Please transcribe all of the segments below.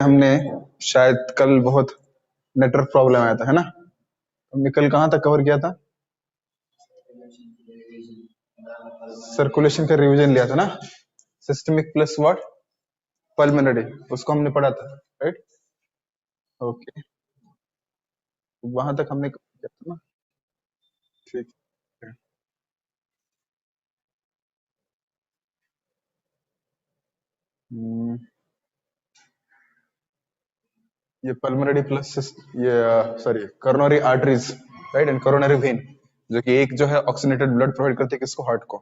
हमने शायद कल बहुत नेटवर्क प्रॉब्लम आया था, है ना? हमने कल कहाँ तक कवर किया था? सर्कुलेशन का रिवीजन लिया था ना, सिस्टमिक प्लस व्हाट, पल्मोनरी, उसको हमने पढ़ा था, राइट? ओके, वहां तक हमने cover किया था ना, ठीक है। ये पल्मोनरी प्लस ये sorry coronary arteries, right, and coronary when, जो कि एक जो है ऑक्सीनेटेड ब्लड प्रोवाइड करती है किसको, हार्ट को,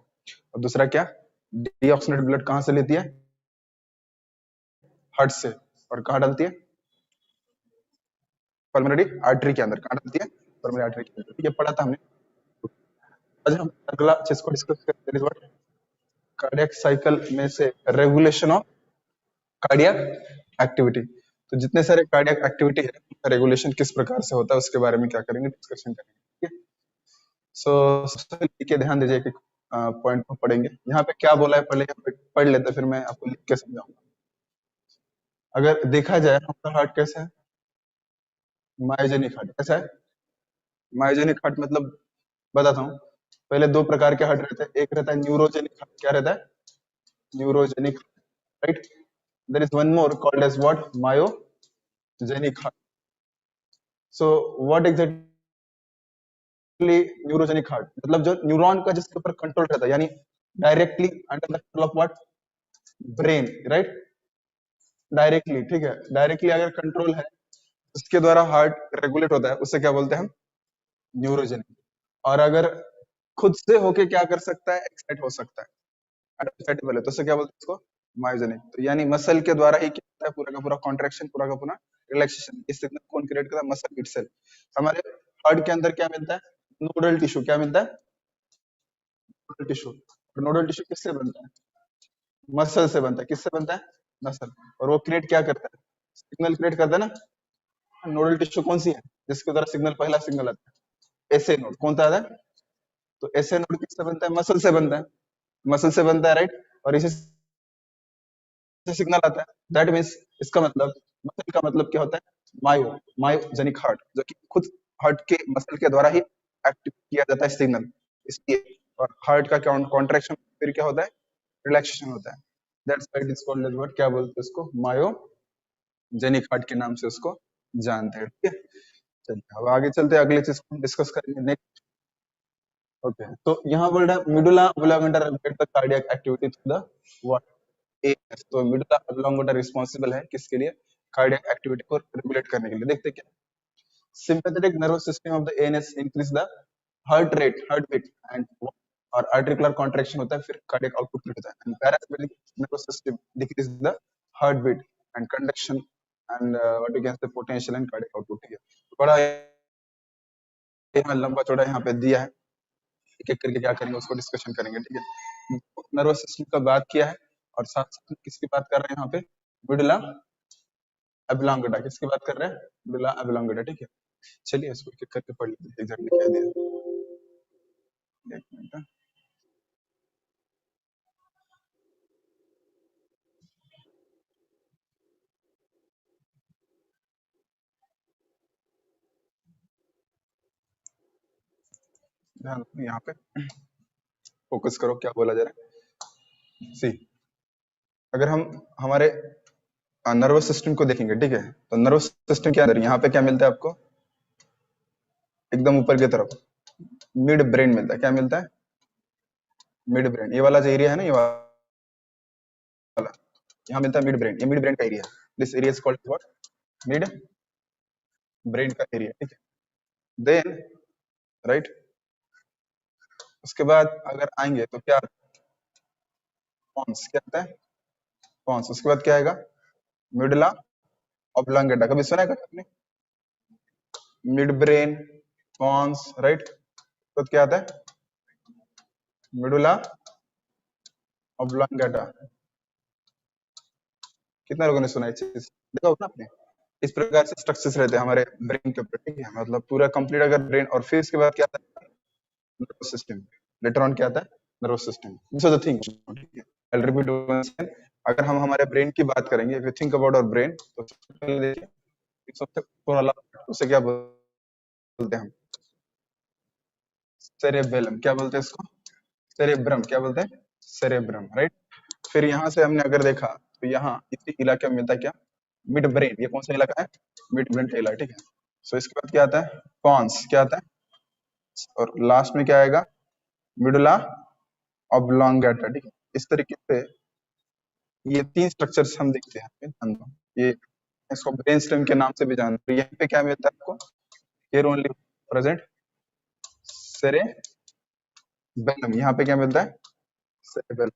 और दूसरा क्या, डीऑक्सीनेटेड ब्लड कहाँ से लेती है, हार्ट से, और कहाँ डालती है, पल्मोनरी आर्टरी के अंदर, कहाँ डालती है, पल्मोनरी आर्टरी के अंदर। ये पढ़ा था हमने। आज हम अगला चीज को डिस्कस करेंगे, व्हाट, कार्डियक साइकिल में से रेगुलेशन ऑफ कार्डियक एक्टिविटी। तो जितने सारे कार्डियक एक्टिविटी है उनका रेगुलेशन किस प्रकार से होता है उसके बारे में क्या करेंगे, डिस्कशन करेंगे, ठीक है। सो सबसे लिख के ध्यान दीजिए कि पॉइंट को पढ़ेंगे। यहाँ पे क्या बोला है पहले यहाँ पे पढ़ लेते, फिर मैं आपको लिख के समझाऊंगा। अगर देखा जाए हमारा हार्ट कैसा है, मायोजेनिक हार्ट कैसा है, मायोजेनिक हार्ट मतलब बताता हूँ। पहले दो प्रकार के हार्ट रहते हैं, एक रहता है न्यूरोजेनिक हार्ट, क्या रहता है, neurogenic, right. There is one more called as what, myogenic heart. So what exactly neurogenic heart मतलब जो न्यूरॉन का जिसके ऊपर कंट्रोल रहता है, यानी directly under the control of what, brain, right, directly, ठीक है, डायरेक्टली अगर कंट्रोल है उसके द्वारा हार्ट रेगुलेट होता है, उसे क्या बोलते हैं हम, न्यूरोजेनिक। और अगर खुद से होके क्या कर सकता है, एक्साइट हो सकता है, एक्साइटेबल है, तो उसे क्या बोलते हैं, उसको मायोजेनिक। तो यानी मसल के द्वारा ही क्या होता है, पूरा का पूरा कॉन्ट्रैक्शन, पूरा का पूरा रिलैक्सेशन, इस सिग्नल कौन क्रिएट करता है, मसल इटसेल्फ। हमारे हार्ट के अंदर क्या मिलता है, नोडल टिश्यू, क्या मिलता है, नोडल टिश्यू। नोडल टिश्यू किससे बनता है, मसल से बनता है, किससे बनता है, मसल। और वो क्रिएट क्या करता है, सिग्नल क्रिएट करता है ना। नोडल टिश्यू कौन सी है, जिसके द्वारा सिग्नल, पहला सिग्नल आता है, एसए नोड, कौन सा आता है, तो एसए नोड किससे बनता है, मसल से बनता है, मसल से बनता है, राइट। और इसी से सिग्नल आता है, दैट मीन्स, इसका मतलब, मसल का मतलब क्या होता है, मायोजेनिक हार्ट, जो कि खुद हार्ट के मसल के द्वारा ही एक्टिव किया जाता है सिग्नल, इसलिए। और हार्ट का कॉन्ट्रैक्शन फिर क्या होता है, रिलैक्सेशन होता है, that's why it is called as what, क्या बोलते हैं उसको, मायोजेनिक हार्ट के नाम से उसको जानते हैं, ठीक है। चलिए अब आगे चलते हैं, अगली चीज को डिस्कस करेंगे नेक्स्ट। ओके, तो यहाँ बोल रहा है medulla oblongata regulate the cardiac activity through the what, ANS. तो मिडुला ऑब्लांगेटा रिस्पांसिबल है किसके लिए, कार्डियक एक्टिविटी को रेगुलेट करने के लिए। देखते क्या, sympathetic nervous system of the ANS increase the heart beat and और articular contraction होता है, फिर cardiac output होता है, and parasympathetic nervous system decrease the heart beat and conduction and what you can say potential and cardiac output, ठीक है। तो बड़ा यहाँ लंबा चौड़ा यहाँ पे दिया है, एक एक करके क्या करेंगे उसको डिस्कशन करेंगे, ठीक है। नर्वस सिस्टम का बात किया है, और साथ साथ किसकी बात कर रहे हैं यहाँ पे, मिडुला ऑब्लांगेटा, किसकी बात कर रहे हैं, मिडुला ऑब्लांगेटा, ठीक है। चलिए इसको एक एक करके पढ़ लेते हैं, एग्जैक्टली क्या दिया है। एक मिनट, ध्यान रखो यहाँ पे, फोकस करो क्या बोला जा रहा है। सी, अगर हम हमारे नर्वस सिस्टम को देखेंगे, ठीक है, तो नर्वस सिस्टम के अंदर यहाँ पे क्या मिलता है आपको, एकदम ऊपर की तरफ मिड ब्रेन मिलता है, क्या मिलता है, मिड ब्रेन, ये वाला जो एरिया है ना, ये वाला, यहाँ मिलता है मिड ब्रेन, ये मिड ब्रेन का एरिया है, this area is called what, mid brain का एरिया, ठीक है। देन राइट, उसके बाद अगर आएंगे तो क्या, पॉन्स, क्या आता है, पॉन्स, उसके बाद क्या आएगा, मिडुला ऑब्लांगेटा, कभी सुना है कभी आपने, मिड ब्रेन, पॉन्स, राइट, तो क्या आता है, मिडुला ऑब्लांगेटा। कितना लोगों ने सुना है चीज, देखा होगा ना आपने। इस प्रकार से स्ट्रक्चर्स रहते हैं हमारे ब्रेन के ऊपर, ठीक है, मतलब पूरा कंप्लीट अगर ब्रेन, और फिर इसके बाद क्या आता है, नर्वस सिस्टम, लेटर ऑन क्या आता है, nervous system, this is the thing, ठीक है। I will repeat once again, अगर हम हमारे ब्रेन की बात करेंगे, if you think about our brain, तो सबसे पहले देखिए सबसे ऊपर वाला उसे क्या बोलते हैं हम? सेरेबेलम। क्या बोलते हैं इसको? सेरेब्रम। क्या बोलते हैं? Cerebrum, right. फिर यहाँ से हमने अगर देखा तो यहाँ इसी इलाके में मिलता है क्या? Mid brain. ये कौन सा इलाका है? मिड ब्रेन का इलाका, ठीक है। सो इसके बाद क्या आता है? पॉन्स। क्या आता है? और लास्ट में क्या आएगा? मिडुला ऑब्लोंगेटा, ठीक है। इस तरीके से ये तीन स्ट्रक्चर्स हम देखते हैं अंदर। ये इसको ब्रेन स्टेम के नाम से भी जानते हैं। यहाँ पे क्या मिलता है आपको? Here only present cerebellum. यहाँ पे क्या मिलता है? सेरेबेलम।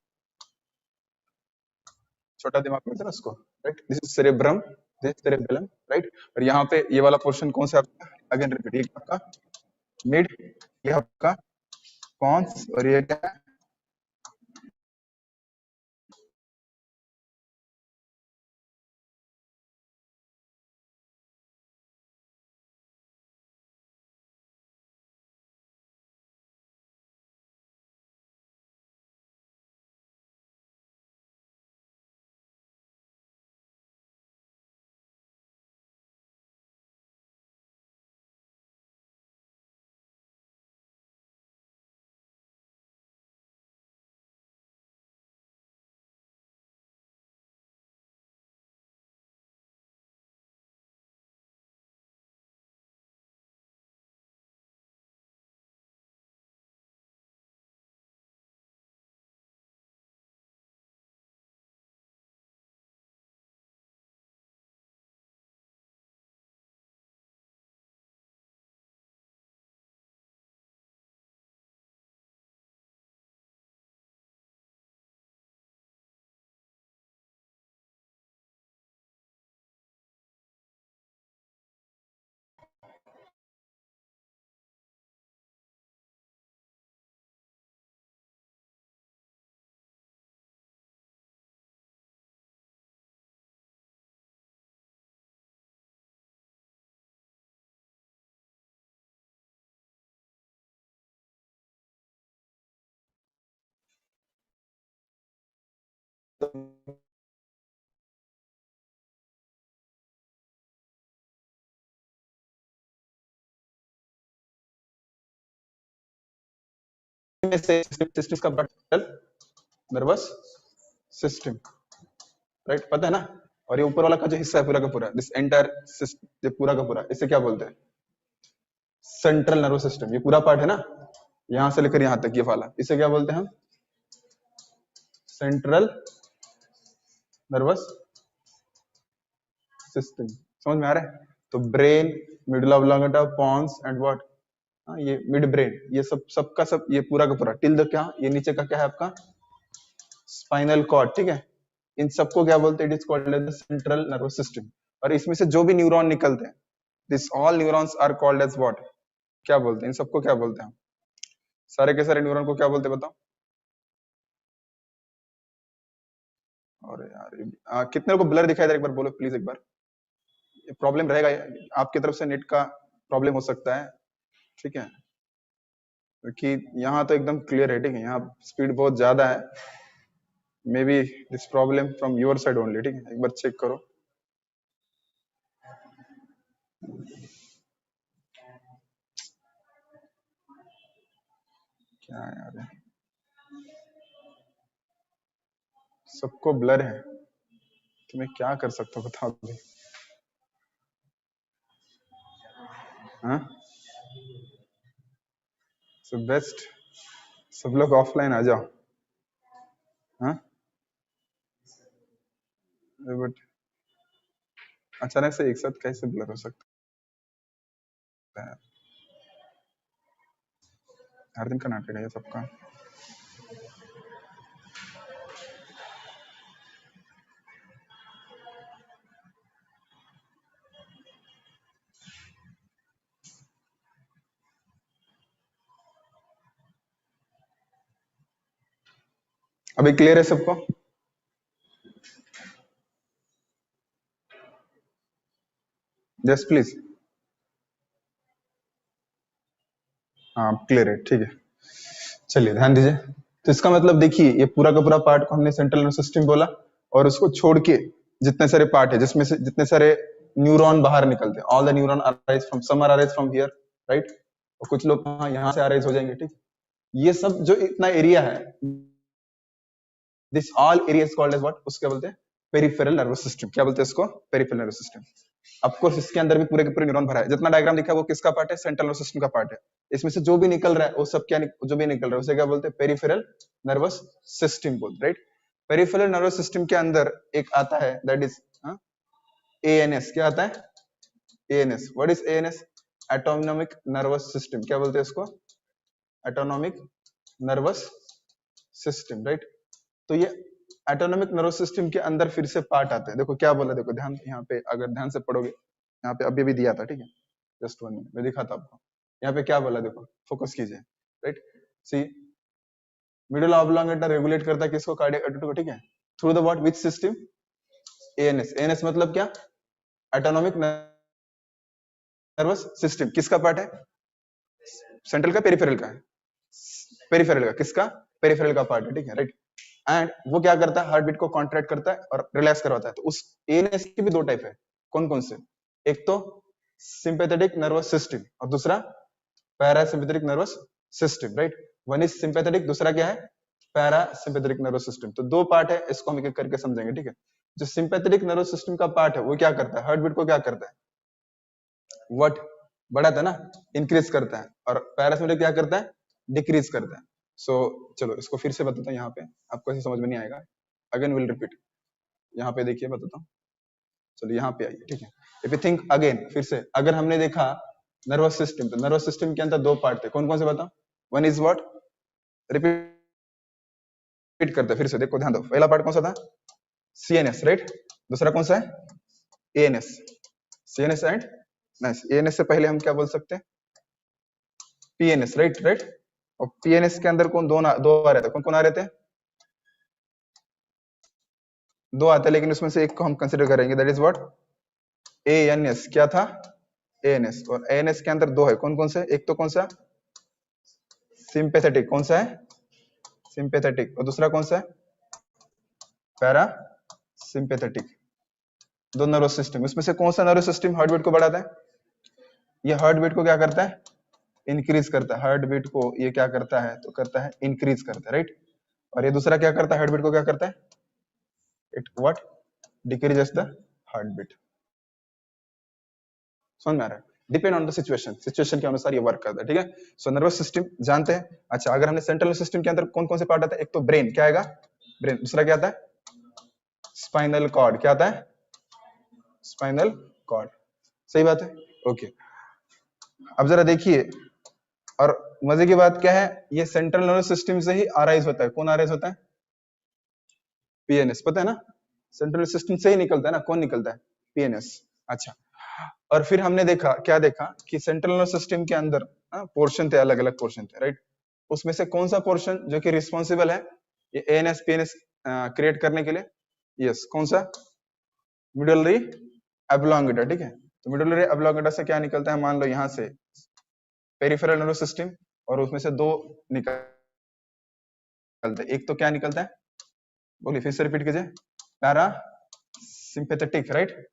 छोटा दिमाग मिलता है ना उसको, right. This is cerebrum, this is cerebellum, right. और यहाँ पे ये वाला पोर्शन कौन सा आपका? अगेन रिपीट, ये आपका मिड, ये आपका पॉन्स, और ये क्या है? सिस्टम का नर्वस सिस्टम, राइट, पता है ना। और ये ऊपर वाला का जो हिस्सा है पूरा का पूरा, दिस एंटायर सिस्टम, ये पूरा का पूरा, इसे क्या बोलते हैं? Central nervous system. ये पूरा पार्ट है ना, यहां से लेकर यहां तक, ये वाला, इसे क्या बोलते हैं हम? Central nervous system. समझ में आ रहा है? तो brain, medulla oblongata, pons and what, ये मिड ब्रेन, ये सब सबका सब, ये पूरा का पूरा टिल द क्या, ये नीचे का क्या है आपका? स्पाइनल कॉर्ड, ठीक है। इन सबको क्या बोलते हैं? It is called as the central nervous system. और इसमें से जो भी न्यूरॉन निकलते हैं, this all neurons are called as what? क्या बोलते हैं इन सबको? क्या बोलते हैं हम? सारे के सारे न्यूरॉन को क्या बोलते हैं बताओ? और यार कितने को ब्लर दिखाई दे रहा है? एक बार बोलो प्लीज एक बार। ये प्रॉब्लम रहेगा, आपकी तरफ से नेट का प्रॉब्लम हो सकता है, ठीक है। क्योंकि यहाँ तो एकदम क्लियर है, ठीक है। यहाँ स्पीड बहुत ज्यादा है, may be this problem from your side only, ठीक है। एक बार चेक करो। क्या यार है? सबको ब्लर है, तो मैं क्या कर सकता हूँ बताओ अभी? हाँ, सो बेस्ट सब लोग ऑफलाइन आ जाओ। हाँ, बट अचानक से एक साथ कैसे ब्लर हो सकता है? हर दिन का नाटक है ये सबका। अभी क्लियर है सबको? Yes please. हाँ क्लियर है, ठीक है। चलिए ध्यान दीजिए। तो इसका मतलब देखिए, ये पूरा का पूरा पार्ट को हमने सेंट्रल नर्वस सिस्टम बोला, और उसको छोड़ के जितने सारे पार्ट है, जिसमें से जितने सारे न्यूरॉन बाहर निकलते हैं, all the neuron arise from, some are arise from here, right, और कुछ लोग यहाँ से अराइज हो जाएंगे, ठीक। ये सब जो इतना एरिया है, this all area is called as what, उसके बोलते हैं पेरिफेरल नर्वस सिस्टम। क्या बोलते हैं इसको? Peripheral nervous system. Of course इसके अंदर भी पूरे के पूरे न्यूरॉन भरा है। जितना डायग्राम दिखा है वो किसका पार्ट है? सेंट्रल नर्वस सिस्टम का पार्ट है। इसमें से जो भी निकल रहा है वो सब क्या जो भी निकल रहा है उसे क्या बोलते हैं? पेरिफेरल नर्वस सिस्टम बोलते, राइट। पेरिफेरल नर्वस सिस्टम के अंदर एक आता है दैट इज एएनएस। क्या आता है? ANS. What is ANS? Autonomic nervous system. क्या बोलते हैं इसको? Autonomic nervous system, right. तो ये एटोनॉमिक नर्वस सिस्टम के अंदर फिर से पार्ट आते हैं। देखो क्या बोला, देखो ध्यान, यहाँ पे अगर ध्यान से पढ़ोगे, यहाँ पे अभी भी दिया था, ठीक है, जस्ट 1 मिनट मैं दिखाता आपको। यहाँ पे क्या बोला देखो, फोकस कीजिए, राइट। सी, मिडल ऑब्लोंगेटा रेगुलेट करता है किसको? कार्डियक एटिट्यूड को, ठीक है, through the what, which system? ANS. ANS मतलब क्या? Autonomic nervous system. किसका पार्ट है? सेंट्रल का, पेरिफेरल का है? पेरिफेरल का। किसका? पेरिफेरल का पार्ट है, ठीक है, राइट। एंड वो क्या करता है? हार्ट बीट को कॉन्ट्रैक्ट करता है और रिलैक्स करवाता है। तो उस एएनएस के भी दो टाइप है। कौन कौन से? एक तो सिंपैथेटिक नर्वस सिस्टम और दूसरा parasympathetic nervous system, right. One is sympathetic, दूसरा क्या है? Parasympathetic nervous system. तो दो पार्ट है, इसको हम एक एक करके समझेंगे, ठीक है। जो सिंपैथेटिक नर्वस सिस्टम का पार्ट है वो क्या करता है? हार्ट बीट को क्या करता है? व्हाट? बढ़ाता है ना, इंक्रीज करता है। और पैरासिम्पैथेटिक क्या करता है? डिक्रीज करता है। सो चलो इसको फिर से बताता हूँ, यहाँ पे आपको ऐसे समझ में नहीं आएगा, अगेन विल रिपीट। यहाँ पे देखिए बताता हूँ, चलो यहाँ पे आइए, ठीक है। इफ यू थिंक अगेन, फिर से अगर हमने देखा नर्वस सिस्टम, तो नर्वस सिस्टम के अंदर दो पार्ट थे। कौन कौन से बताओ? One is what? रिपीट करते हैं फिर से, देखो ध्यान दो। पहला पार्ट कौन सा था? CNS, right. दूसरा कौन सा है? ANS. CNS and nice. ANS से पहले हम क्या बोल सकते हैं? PNS, right, right. और पीएनएस के अंदर कौन? दो आ रहे थे। कौन कौन आ रहे थे? दो आते हैं, लेकिन उसमें से एक को हम कंसिडर करेंगे, दैट इज व्हाट? एएनएस। क्या था? एएनएस। और एएनएस के अंदर दो है। कौन कौन से? एक तो कौन सा? सिंपैथेटिक। कौन सा है? सिंपैथेटिक। और दूसरा कौन सा है? Para sympathetic. दो नर्वस सिस्टम। इसमें से कौन सा नर्वस सिस्टम हार्ट बीट को बढ़ाता है? ये हार्ट बीट को क्या करता है? इंक्रीज करता है। हार्ट बीट को ये क्या करता है? तो करता है इंक्रीज करता है, राइट। और ये दूसरा क्या करता है? हार्ट बीट को क्या करता है? It what? Decreases the heart beat. समझ में आ रहा है? Depend on the situation, situation के अनुसार ये वर्क करता है, ठीक है। सो नर्वस सिस्टम जानते हैं। अच्छा, अगर हमने सेंट्रल नर्वस सिस्टम के अंदर कौन कौन से पार्ट आता है? एक तो ब्रेन। क्या आएगा? ब्रेन। दूसरा क्या आता है? Spinal cord. क्या आता है? Spinal cord. सही बात है, ओके। अब जरा देखिए, और मजे की बात क्या है, ये सेंट्रल नर्वस सिस्टम से ही अराइज होता है। कौन अराइज होता है? पीएनएस। पता है ना, सेंट्रल नर्वस सिस्टम से ही निकलता है ना। कौन निकलता है? पीएनएस। अच्छा, और फिर हमने देखा, क्या देखा कि सेंट्रल नर्वस सिस्टम के अंदर पोर्शन थे, अलग अलग पोर्शन थे, राइट। उसमें से कौन सा पोर्शन जो कि रिस्पॉन्सिबल है ये एएनएस पीएनएस क्रिएट करने के लिए? यस, कौन सा? मिडलरी ऑब्लोंगेटा, ठीक है। तो मिडलरी ऑब्लोंगेटा से क्या निकलता है? मान लो यहाँ से पेरिफेरल नर्वस सिस्टम, और उसमें से दो निकलते हैं। एक तो क्या निकलता है? बोलिए, फिर से रिपीट कीजिए। Para sympathetic, right,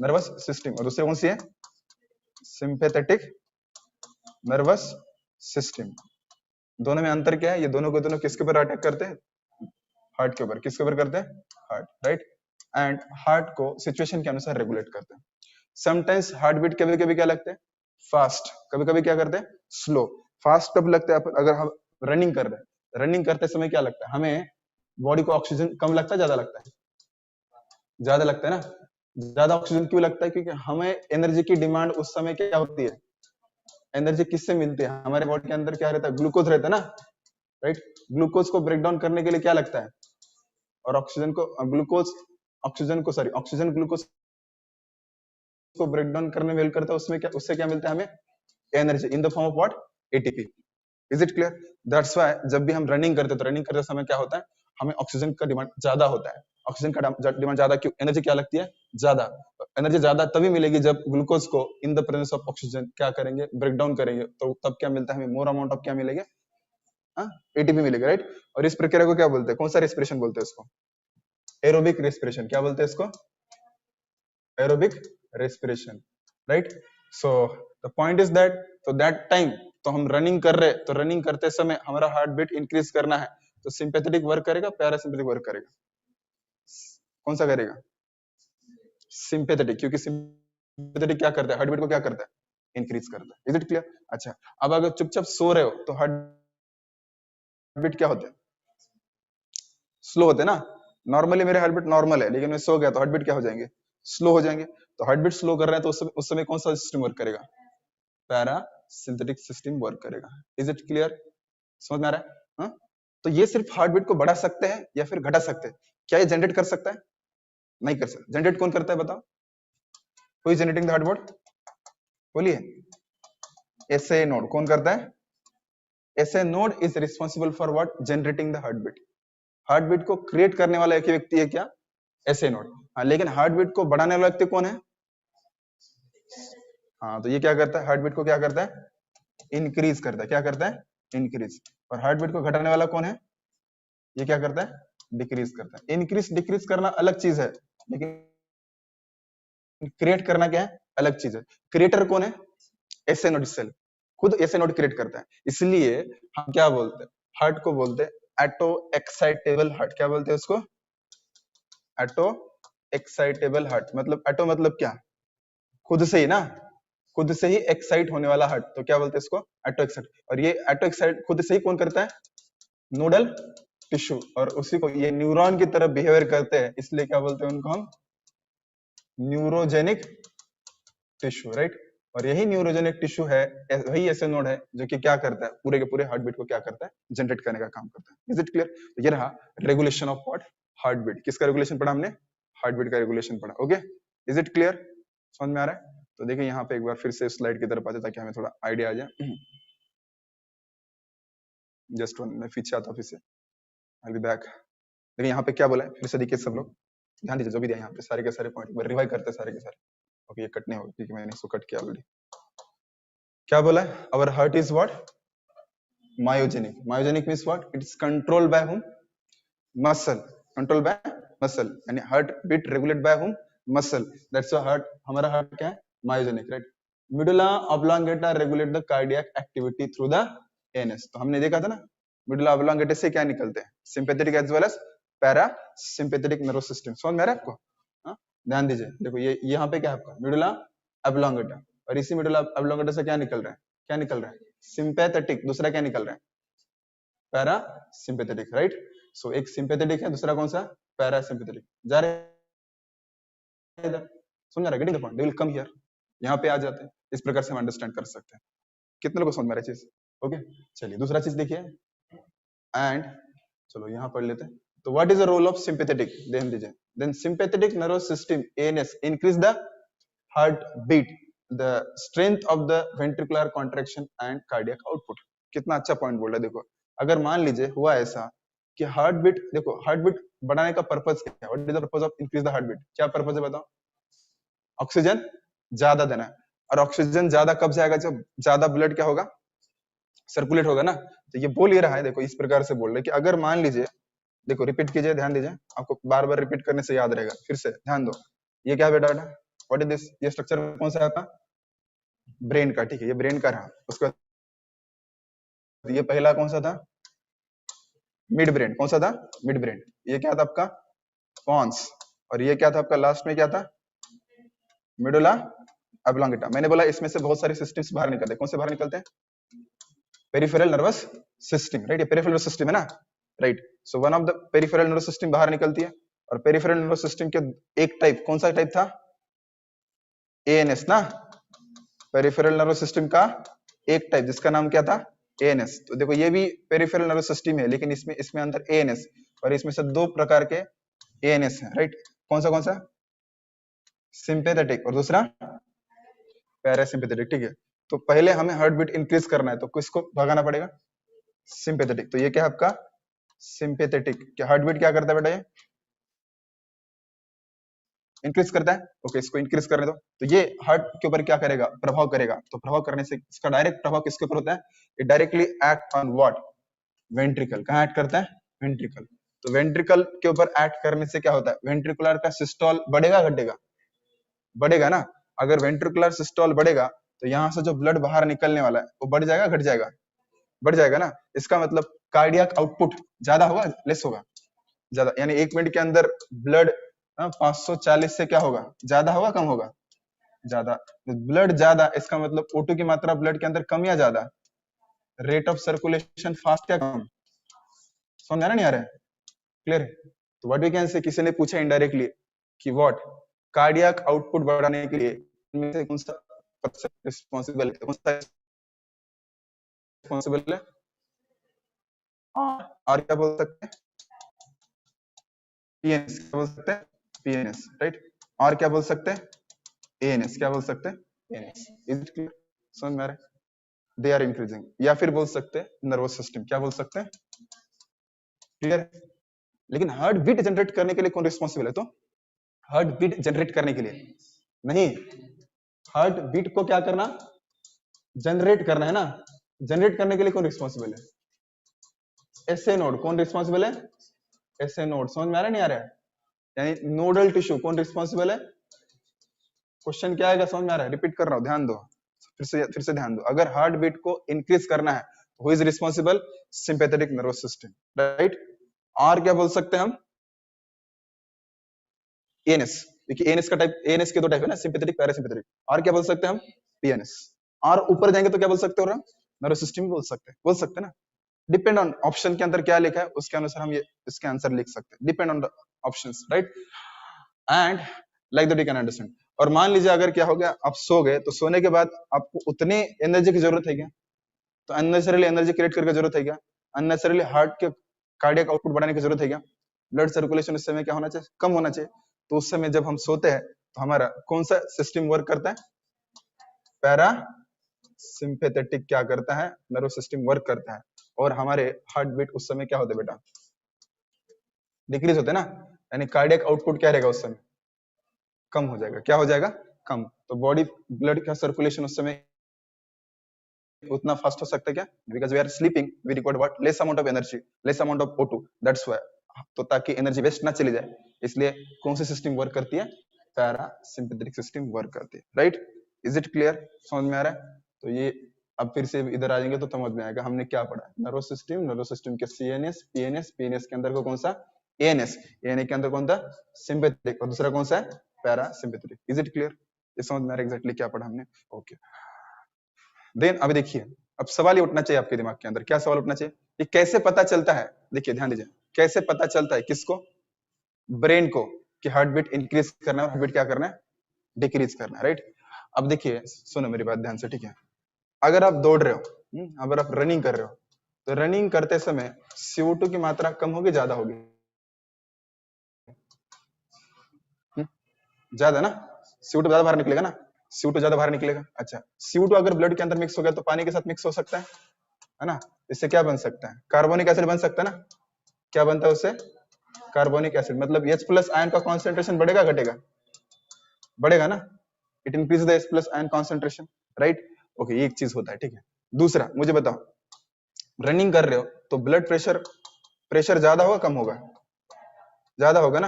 nervous system. और दूसरे कौन सी है? Sympathetic nervous system. दोनों में अंतर क्या है? ये दोनों को दोनों किसके ऊपर अटैक करते हैं? हार्ट के ऊपर। किसके ऊपर करते हैं? Heart, right. एंड हार्ट को सिचुएशन के अनुसार रेगुलेट करते हैं। समटाइम्स हार्ट बीट कभी कभी क्या लगते हैं? फास्ट। कभी कभी क्या करते हैं? स्लो। फास्ट कब लगता है? अगर हम रनिंग कर रहे हैं, रनिंग करते समय क्या लगता है हमें? बॉडी को ऑक्सीजन कम लगता है, ज्यादा लगता है? ज्यादा लगता है ना। ज्यादा ऑक्सीजन क्यों लगता है? क्योंकि हमें एनर्जी की डिमांड उस समय क्या होती है? एनर्जी किससे मिलती है? हमारे बॉडी के अंदर क्या रहता है? ग्लूकोज रहता है ना, राइट। ग्लूकोज को ब्रेक डाउन करने के लिए क्या लगता है? और ऑक्सीजन को ग्लूकोज ऑक्सीजन को सॉरी ऑक्सीजन ग्लूकोज को ब्रेक डाउन करने में हेल्प करता है। उसमें क्या, उससे क्या मिलता है हमें? Energy in the form of what? ATP. Is it clear? That's why जब भी हम रनिंग करते हैं तो रनिंग करते समय क्या होता है? हमें ऑक्सीजन का डिमांड ज्यादा होता है। ऑक्सीजन का डिमांड ज्यादा क्यों? एनर्जी क्या लगती है? ज्यादा। एनर्जी ज्यादा तभी मिलेगी जब ग्लूकोज को in the presence of oxygen क्या करेंगे? ब्रेक डाउन करेंगे। तो तब क्या मिलता है हमें? मोर अमाउंट ऑफ क्या मिलेगा? एटीपी मिलेगा, राइट। और इस प्रक्रिया को क्या बोलते हैं? कौन सा रेस्पिरेशन बोलते हैं उसको? एरोबिक रेस्पिरेशन, क्या बोलते हैं इसको? Aerobic respiration, right? So the point is that, तो दैट टाइम तो हम रनिंग कर रहे, तो रनिंग करते समय हमारा हार्ट बीट इंक्रीज करना है, तो सिंपैथेटिक वर्क करेगा, पैरासिम्पैथेटिक वर्क करेगा? कौन सा करेगा? सिंपैथेटिक, क्योंकि सिंपैथेटिक क्या करता है? हार्ट बीट को क्या करता है? इंक्रीज करता है। Is it clear? अच्छा, अब अगर चुपचाप सो रहे हो तो हार्ट बीट क्या होते हैं? स्लो होते हैं ना। नॉर्मली मेरे हार्ट बीट नॉर्मल है, लेकिन मैं सो गया तो हार्ट बीट क्या हो जाएंगे? स्लो हो जाएंगे। तो हार्ट बीट स्लो कर रहे हैं तो उस समय कौन सा सिस्टम वर्क करेगा? पैरासिम्पैथेटिक सिस्टम वर्क करेगा। Is it clear? समझ में आ रहा है? हाँ? तो ये सिर्फ हार्ट बीट को बढ़ा सकते हैं या फिर घटा सकते हैं? क्या ये जनरेट कर सकता है? नहीं कर सकता। जनरेट कौन करता है बताओ? कोई जनरेटिंग द हार्ट बीट? बोलिए। SA node. कौन करता है? SA node is responsible for what? Generating the heart beat. Heart beat को क्रिएट करने वाला एक व्यक्ति है क्या? SA node. हाँ, लेकिन हार्ट बीट को बढ़ाने वाला व्यक्ति कौन है? हाँ, तो ये क्या करता है? हार्ट बीट को क्या करता है? इंक्रीज करता है। क्या करता है? इंक्रीज। और हार्ट बीट को घटाने वाला कौन है? ये क्या करता है? डिक्रीज करता है। इंक्रीज डिक्रीज करना अलग चीज है, लेकिन क्रिएट करना क्या है? अलग चीज है। क्रिएटर कौन है? एसए नोड सेल खुद एसए नोड क्रिएट करता है। इसलिए हम क्या बोलते हैं? हार्ट को बोलते हैं एटो एक्साइटेबल हार्ट। क्या बोलते हैं उसको? एटो एक्साइटेबल हार्ट। मतलब एटो मतलब क्या? खुद से ही ना, खुद से ही एक्साइट होने वाला हार्ट, तो क्या बोलते हैं इसको? एटो एक्साइट। और ये एटो एक्साइट खुद से ही कौन करता है? Nodal tissue. और उसी को ये न्यूरॉन की तरह बिहेवियर करते हैं, इसलिए क्या बोलते हैं उनको हम? Neurogenic tissue, right? और यही न्यूरोजेनिक टिश्यू है, वही ऐसे नोड है जो कि क्या करता है? पूरे के पूरे हार्ट बीट को क्या करता है? जनरेट करने का काम करता है। Is it clear? तो ये रहा regulation of what? Heart beat. किसका रेगुलेशन पढ़ा हमने? हार्ट बीट का रेगुलेशन पढ़ा। Okay, is it clear? समझ में आ रहा है? तो देखिए यहाँ पे एक बार फिर से स्लाइड की तरफ आते ताकि हमें थोड़ा आइडिया आ जाए। जस्ट वन, मैं पीछे आता हूँ फिर से। आई बी बैक। देखिए यहाँ पे क्या बोला है, फिर से देखिए सब लोग ध्यान दीजिए, जो भी दिया यहाँ पे सारे के सारे पॉइंट रिवाइव करते हैं सारे के सारे। ओके, ये कट नहीं होगा क्योंकि मैंने इसको कट किया ऑलरेडी। क्या बोला है? Our heart is what? Myogenic. Myogenic means what? It is controlled by whom? Muscle. Control by muscle, यानी heart beat regulate by whom? Muscle. That's why heart, हमारा हार्ट क्या है? Myogenic, right? Medulla oblongata regulate the cardiac activity through the NS. तो हमने देखा था ना, मिडुला oblongata से क्या निकलते हैं? Sympathetic as well as parasympathetic nervous system. समझ में आ रहा है आपको? हाँ, ध्यान दीजिए। देखो ये यहाँ पे क्या है आपका? मिडुला ऑब्लोंगेटा। और इसी मिडुला ऑब्लोंगेटा से क्या निकल रहा है? क्या निकल रहा है? सिंपैथेटिक। दूसरा क्या निकल रहा है? Para sympathetic, right? सो एक सिंपैथेटिक है, दूसरा कौन सा? Para sympathetic. जा रहे हैं इधर? समझ रहा है? Getting the point? They will come here. यहाँ पे आ जाते हैं। इस प्रकार से हम अंडरस्टैंड कर सकते हैं। कितने लोगों को समझ में आ रही चीज? ओके, चलिए दूसरा चीज देखिए। एंड चलो यहाँ पढ़ लेते हैं। तो what is the role of sympathetic? ध्यान दीजिए। Then sympathetic nervous system ANS increase the heart beat, the strength of the ventricular contraction and cardiac output. कितना अच्छा पॉइंट बोल रहा है। देखो, अगर मान लीजिए हुआ ऐसा कि हार्ट बीट, देखो हार्ट बीट बढ़ाने का पर्पस क्या है? What is the purpose of increase the heart beat? क्या पर्पस है बताओ? ऑक्सीजन ज्यादा देना है। और ऑक्सीजन ज्यादा कब जाएगा? जब ज्यादा ब्लड क्या होगा? सर्कुलेट होगा ना। तो ये बोल ही रहा है, देखो इस प्रकार से बोल रहे हैं कि अगर मान लीजिए, देखो रिपीट कीजिए, ध्यान दीजिए, आपको बार बार रिपीट करने से याद रहेगा। फिर से ध्यान दो, ये क्या है बेटा? What is this? ये स्ट्रक्चर कौन सा है आपका? ब्रेन का, ठीक है, ये ब्रेन का रहा। उसका ये पहला कौन सा था? Mid brain. कौन सा था? Mid brain. ये क्या था आपका? पॉन्स। और ये क्या था आपका? लास्ट में क्या था? मिडुला ऑब्लोंगेटा। मैंने बोला इसमें से बहुत सारे सिस्टम्स बाहर निकलते हैं। कौन से बाहर निकलते हैं? Peripheral nervous system, right? ये पेरिफेरल नर्वस सिस्टम है ना, right? So one of the peripheral nervous system बाहर निकलती है। और पेरिफेरल नर्वस सिस्टम के एक टाइप, कौन सा टाइप था? एएनएस ना। पेरिफेरल नर्वस सिस्टम का एक टाइप जिसका नाम क्या था? एएनएस। तो देखो ये भी पेरिफेरल नर्वस सिस्टम है, लेकिन इसमें अंदर एएनएस, और इसमें से दो प्रकार के एएनएस है, राइट? कौन सा? सिंपैथेटिक और दूसरा पैरासिम्पैथेटिक, ठीक है? तो पहले हमें हार्ट बीट इंक्रीज करना है, तो किसको भगाना पड़ेगा? सिंपैथेटिक। तो ये क्या है आपका? सिंपैथेटिक। क्या हार्ट बीट क्या करता है बेटा? ये इंक्रीज करता है। ओके, इसको इंक्रीज करने दो। तो ये हार्ट के ऊपर क्या करेगा? प्रभाव करेगा। तो प्रभाव करने से इसका डायरेक्ट प्रभाव किसके ऊपर होता है? It directly act on what? Ventricle. कहाँ एक्ट करता है? वेंट्रिकल। तो वेंट्रिकल के ऊपर एक्ट करने से क्या होता है, वेंट्रिकुलर का सिस्टोल बढ़ेगा घटेगा, बढ़ेगा ना। अगर वेंट्रिकुलर सिस्टोल बढ़ेगा तो यहाँ से जो ब्लड बाहर निकलने वाला है वो बढ़ जाएगा घट जाएगा, बढ़ जाएगा ना। इसका मतलब कार्डियक आउटपुट ज्यादा होगा लेस होगा, ज्यादा, यानी 1 मिनट के अंदर ब्लड 540 से क्या होगा, ज्यादा होगा कम होगा, ज्यादा। ब्लड ज्यादा, इसका मतलब O2 की मात्रा ब्लड के अंदर कम या ज्यादा, रेट ऑफ सर्कुलेशन फास्ट या कम, समझ आ रहा नहीं आ रहा है, क्लियर है। तो व्हाट वी कैन से, किसी ने पूछा इनडायरेक्टली कि व्हाट कार्डियक आउटपुट बढ़ाने के लिए इनमें से कौन सा रिस्पांसिबल है, कौन सा रिस्पांसिबल है, और क्या बोल सकते हैं, पीएनएस, क्या बोल सकते हैं, पीएनएस, राइट। और क्या बोल सकते हैं, एएनएस, क्या बोल सकते हैं, एएनएस। इज इट क्लियर, समझ में आ रहा है, दे आर इंक्रीजिंग। या फिर बोल सकते हैं नर्वस सिस्टम, क्या बोल सकते हैं, क्लियर। लेकिन हार्ट बीट जनरेट करने के लिए कौन रिस्पांसिबल है, तो हार्ट बीट जनरेट करने के लिए नहीं, हार्ट बीट को क्या करना, जनरेट करना है ना, जनरेट करने के लिए कौन रिस्पांसिबल है, एसए नोड, कौन रिस्पांसिबल है, एसए नोड। समझ में आ रहा है नहीं आ रहा है, यानी नोडल टिश्यू कौन रिस्पांसिबल है। क्वेश्चन क्या आएगा, समझ में आ रहा है, रिपीट कर रहा हूं, ध्यान दो, फिर से ध्यान दो। अगर हार्ट बीट को इंक्रीज करना है तो who is responsible, sympathetic nervous system, right. और क्या बोल सकते हैं हम, एएनएस, देखिए एएनएस का टाइप, एएनएस के दो टाइप है ना, सिंपैथेटिक पैरासिम्पैथेटिक। और क्या बोल सकते हैं हम, पीएनएस। और ऊपर जाएंगे तो क्या बोल सकते हो, नर्वस सिस्टम बोल सकते हैं, बोल सकते हैं ना। डिपेंड ऑन ऑप्शन के अंदर क्या लिखा है उसके अनुसार हम ये इसके आंसर लिख सकते हैं, depend on the options, right. And like that you can understand. और मान लीजिए अगर क्या हो गया, आप सो गए, तो सोने के बाद आपको उतनी एनर्जी की जरूरत है क्या, तो अननेसेसरली एनर्जी क्रिएट करके जरूरत है क्या, अननेसेसरली हार्ट के कार्डियक आउटपुट बढ़ाने की जरूरत है क्या, ब्लड सर्कुलेशन उस समय क्या होना चाहिए, कम होना चाहिए। तो उस समय जब हम सोते हैं तो हमारा कौन सा सिस्टम वर्क करता है, पैरा सिंपैथेटिक क्या करता है, नर्व सिस्टम वर्क करता है। और हमारे हार्ट बीट उस समय क्या होते हैं बेटा, डिक्रीज होते हैं ना, यानी कार्डियक आउटपुट क्या रहेगा उस समय, कम हो जाएगा, क्या हो जाएगा, कम। तो बॉडी ब्लड का सर्कुलेशन उस समय उतना फास्ट हो सकता है क्या, because we are sleeping, we require what, less amount of energy, less amount of O2, that's why. तो ताकि एनर्जी वेस्ट ना चली जाए, इसलिए कौन सी सिस्टम वर्क करती है, पैरा सिंपैथेटिक सिस्टम वर्क करती है, राइट। इज इट क्लियर, समझ में आ रहा है। तो ये अब फिर से इधर आ जाएंगे तो समझ में आएगा हमने क्या पढ़ा, नर्व सिस्टम के सीएनएस, पीएनएस, पीएनएस के अंदर को कौन सा, एएनएस, एएनए के अंदर कौन था, सिंपैथेटिक, और दूसरा कौन सा है, para sympathetic. Is it clear, ये समझ में आ रहा है एग्जैक्टली क्या पढ़ा हमने, ओके। देन अभी देखिए, अब सवाल ये उठना चाहिए आपके दिमाग के अंदर, क्या सवाल उठना चाहिए, ये कैसे पता चलता है, देखिए ध्यान दीजिए, कैसे पता चलता है किसको, ब्रेन को, कि हार्ट बीट इंक्रीज करना है, हार्ट बीट क्या करना है, डिक्रीज करना है, राइट। अब देखिए सुनो मेरी बात ध्यान से, ठीक है। अगर आप दौड़ रहे हो, अगर आप रनिंग कर रहे हो, तो रनिंग करते समय CO2 की मात्रा कम होगी ज्यादा होगी, ज्यादा ना, CO2 ज्यादा बाहर निकलेगा ना, CO2 ज्यादा बाहर निकलेगा। अच्छा, CO2 अगर ब्लड के अंदर मिक्स हो गया तो पानी के साथ मिक्स हो सकता है ना। इससे क्या बन सकता है, कार्बोनिक एसिड बन सकता है ना। क्या बनता है उससे, कार्बोनिक एसिड, मतलब H+ आयन का कॉन्सेंट्रेशन बढ़ेगा घटेगा, बढ़ेगा ना, it increase the H+ ion concentration, right. Okay, ये एक चीज होता है, ठीक है। दूसरा मुझे बताओ, रनिंग कर रहे हो तो ब्लड प्रेशर, प्रेशर ज्यादा होगा कम होगा, ज्यादा होगा ना,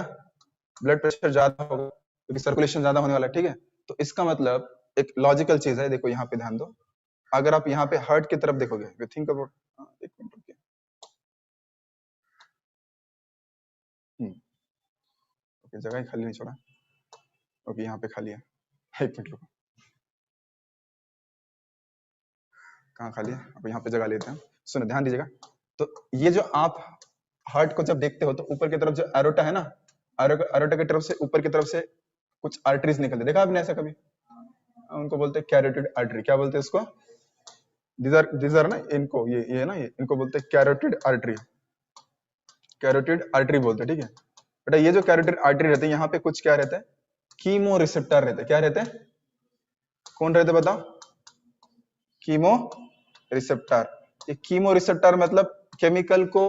ब्लड प्रेशर ज्यादा होगा क्योंकि सर्कुलेशन ज्यादा होने वाला है, ठीक है। तो इसका मतलब एक लॉजिकल चीज है, देखो यहाँ पे ध्यान दो, अगर आप यहाँ पे हार्ट की तरफ देखोगे, थिंक अबाउट, एक मिनट रुकिए, ओके, जगह ही खाली नहीं छोड़ा, ओके यहाँ पे खाली है, एक मिनट रुको, कहाँ खाली है, अब यहाँ पे जगह लेते हैं, सुनो ध्यान दीजिएगा। तो ये जो आप हार्ट को जब देखते हो तो ऊपर की तरफ जो एरोटा है ना, एरोटा की तरफ से ऊपर की तरफ से कुछ आर्टरीज निकलते, देखा आपने ऐसा कभी, उनको बोलते हैं कैरोटिड आर्टरी, क्या बोलते हैं इसको, these are ना, इनको ये ना, ये इनको बोलते हैं कैरोटिड आर्टरी, कैरोटिड आर्टरी बोलते हैं, ठीक है बेटा। ये जो कैरोटिड आर्टरी रहते हैं, यहाँ पे कुछ क्या रहता है, कीमो रिसेप्टर रहते हैं, क्या रहते हैं, कौन रहते हैं बताओ, कीमो रिसेप्टर। ये कीमो रिसेप्टर मतलब केमिकल को